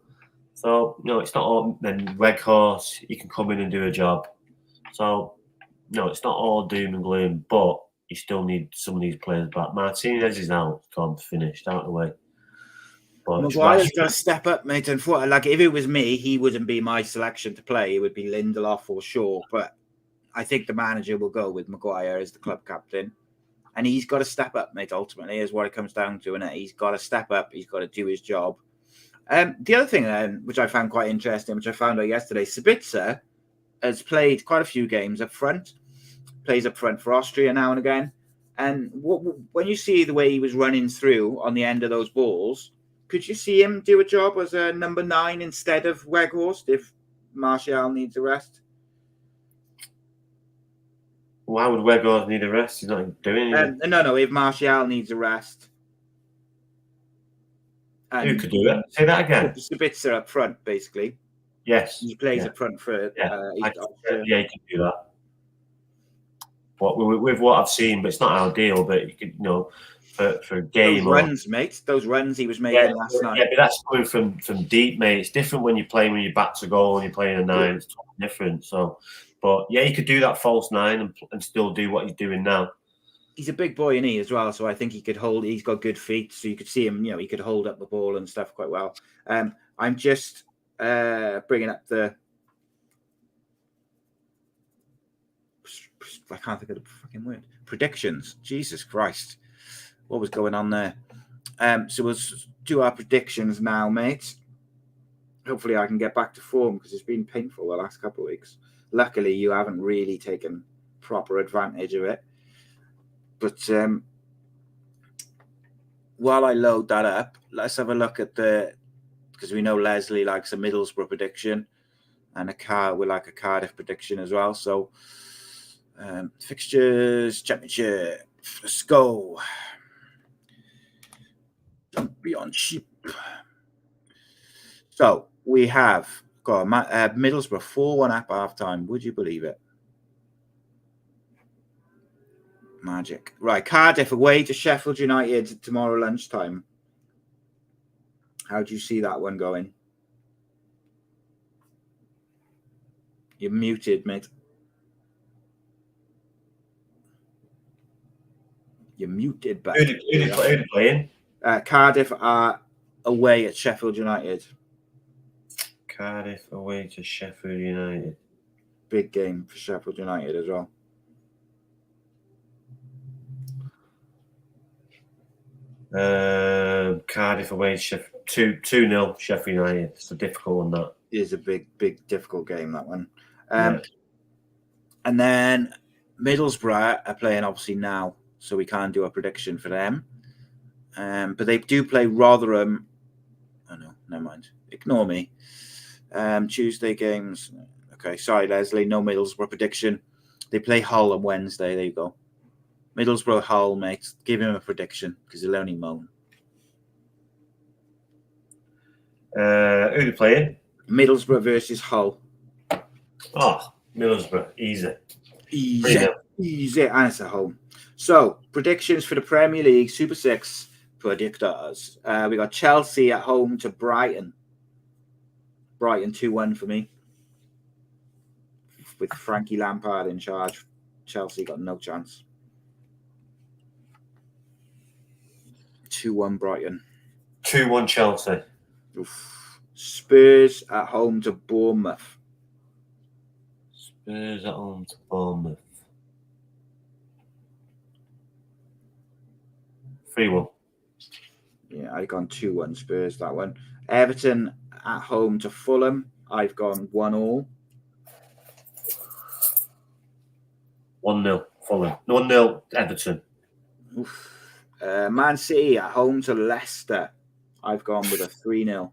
So, it's not all. Then Weghorst, he can come in and do a job. So, it's not all doom and gloom, but you still need some of these players back. Martinez is out, gone, finished, out of the way. But Maguire's got to step up, mate. And like, if it was me, he wouldn't be my selection to play. It would be Lindelof or Shaw. But I think the manager will go with Maguire as the club captain. And he's got to step up, mate, ultimately, is what it comes down to. And he's got to step up. He's got to do his job. The other thing, which I found quite interesting, which I found out yesterday, Sabitzer has played quite a few games up front. Plays up front for Austria now and again. And when you see the way he was running through on the end of those balls, could you see him do a job as a number 9 instead of Weghorst if Martial needs a rest? Why would Weghorst need a rest? He's not doing anything. No. If Martial needs a rest. Who could do it? Say that again. Sabitzer up front, basically. Yes. He plays up front for... he can do that. But with what I've seen, but it's not ideal, but you could, for a game. Those runs, mate. Those runs he was making last night. Yeah, but that's coming from deep, mate. It's different when you're playing when your back's a goal and you're playing a 9. It's totally different. So, but yeah, he could do that false 9 and still do what he's doing now. He's a big boy, isn't he, as well? So I think he could hold. He's got good feet, so you could see him. He could hold up the ball and stuff quite well. I'm just bringing up the. I can't think of the fucking word. Predictions. Jesus Christ. What was going on there? So we'll do our predictions now, mate. Hopefully I can get back to form because it's been painful the last couple of weeks. Luckily, you haven't really taken proper advantage of it. But while I load that up, let's have a look at because we know Leslie likes a Middlesbrough prediction and we like a Cardiff prediction as well. So fixtures, championship, let's go. Don't be on sheep. So we have got Middlesbrough 4-1 at half time. Would you believe it? Magic. Right, Cardiff away to Sheffield United tomorrow lunchtime. How do you see that one going? You're muted, mate. You're muted, but who they playing? Cardiff are away at Sheffield United. Cardiff away to Sheffield United. Big game for Sheffield United as well. Cardiff away, 2-0 Sheffield United. It's a difficult one, that. It is a big, difficult game, that one. And then Middlesbrough are playing obviously now, so we can't do a prediction for them. But they do play Rotherham. Oh, no, never mind. Ignore me. Tuesday games. Okay, sorry, Leslie. No Middlesbrough prediction. They play Hull on Wednesday. There you go. Middlesbrough, Hull, mate. Give him a prediction because he'll only moan. Who are they playing? Middlesbrough versus Hull. Oh, Middlesbrough. Easy. And it's at home. So, predictions for the Premier League Super 6 predictors. We got Chelsea at home to Brighton. Brighton 2-1 for me. With Frankie Lampard in charge. Chelsea got no chance. 2-1 Brighton. 2-1 Chelsea. Oof. Spurs at home to Bournemouth. Spurs at home to Bournemouth. 3-1. Yeah, I've gone 2-1 Spurs, that one. Everton at home to Fulham. I've gone 1-1. 1-0 Fulham. 1-0 Everton. Oof. Man City at home to Leicester. I've gone with a 3-0.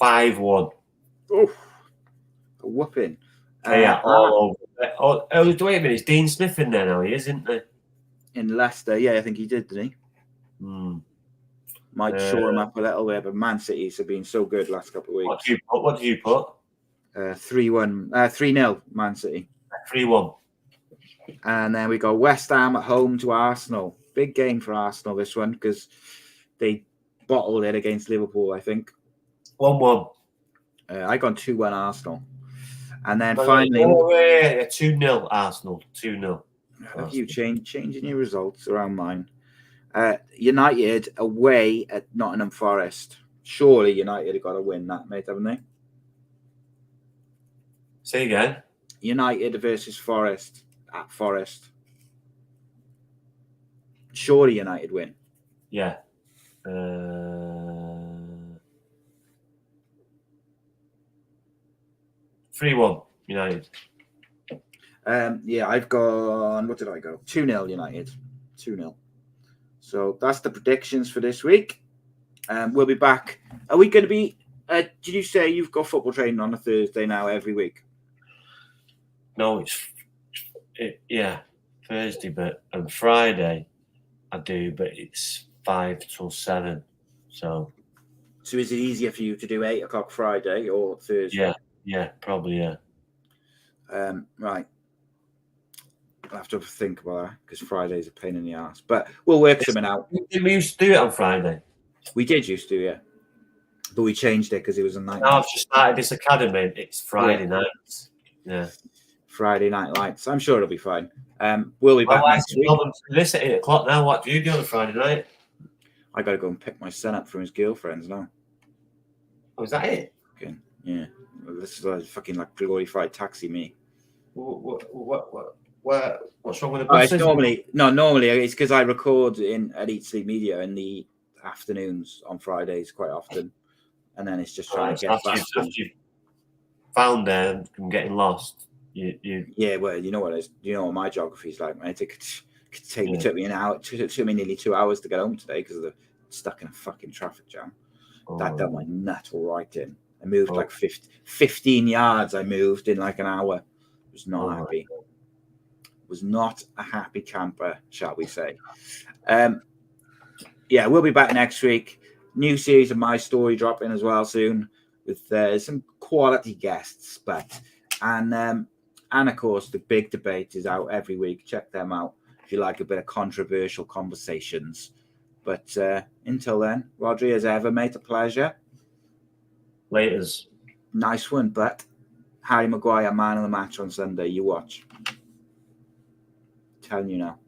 5-1. Oh, a whooping. Yeah, all over. Oh, wait a minute. It's Dean Smith in there now, isn't he? In Leicester, yeah, I think he did, didn't he? Hmm. Might shore him up a little bit, but Man City's have been so good last couple of weeks. What did you put? 3-1, 3-0 Man City. 3-1. And then we got West Ham at home to Arsenal. Big game for Arsenal, this one, because they bottled it against Liverpool, I think. 1-1. I got 2-1 Arsenal. And then finally... 2-0 Arsenal. 2-0. Have you changing your results around mine? United away at Nottingham Forest. Surely United have got to win that, mate, haven't they? Say again. United versus Forest at Forest. Surely United win. Yeah. 3-1 United. Yeah, I've gone. What did I go? 2-0 United. 2-0. So that's the predictions for this week. We'll be back. Are we going to be? Did you say you've got football training on a Thursday now every week? No, Thursday, but on Friday I do, but it's 5 till 7. So is it easier for you to do 8 o'clock Friday or Thursday? Yeah, probably, yeah. Right. I'll have to think about that because Friday's a pain in the ass. But we'll work something out. We used to do it on Friday. We did used to, yeah. But we changed it because it was a night. Now I've just started this academy. It's Friday nights. Yeah. Friday night lights. I'm sure it'll be fine. We'll be back next week. This at 8 o'clock now. What do you do on a Friday night? I got to go and pick my son up from his girlfriend's now. Oh, is that it? Okay. Yeah. Well, this is like fucking like glorified taxi me. What's wrong with the buses? Normally it's because I record at Eat Sleep Media in the afternoons on Fridays quite often, and then it's just trying to get back. After you've found them and getting lost, yeah. Well, you know what it is. You know what my geography's like, mate. It took me an hour. It took me nearly 2 hours to get home today because of the stuck in a fucking traffic jam. That done my nut all right in. I moved like 15 yards. I moved in like an hour. Was not happy. Was not a happy camper, shall we say. Yeah, we'll be back next week. New series of My Story dropping as well soon with some quality guests. And of course, the big debate is out every week. Check them out if you like a bit of controversial conversations. But until then, Rhodri, as ever, mate, a pleasure. Laters. Nice one, but Harry Maguire, man of the match on Sunday. You watch. Telling you now.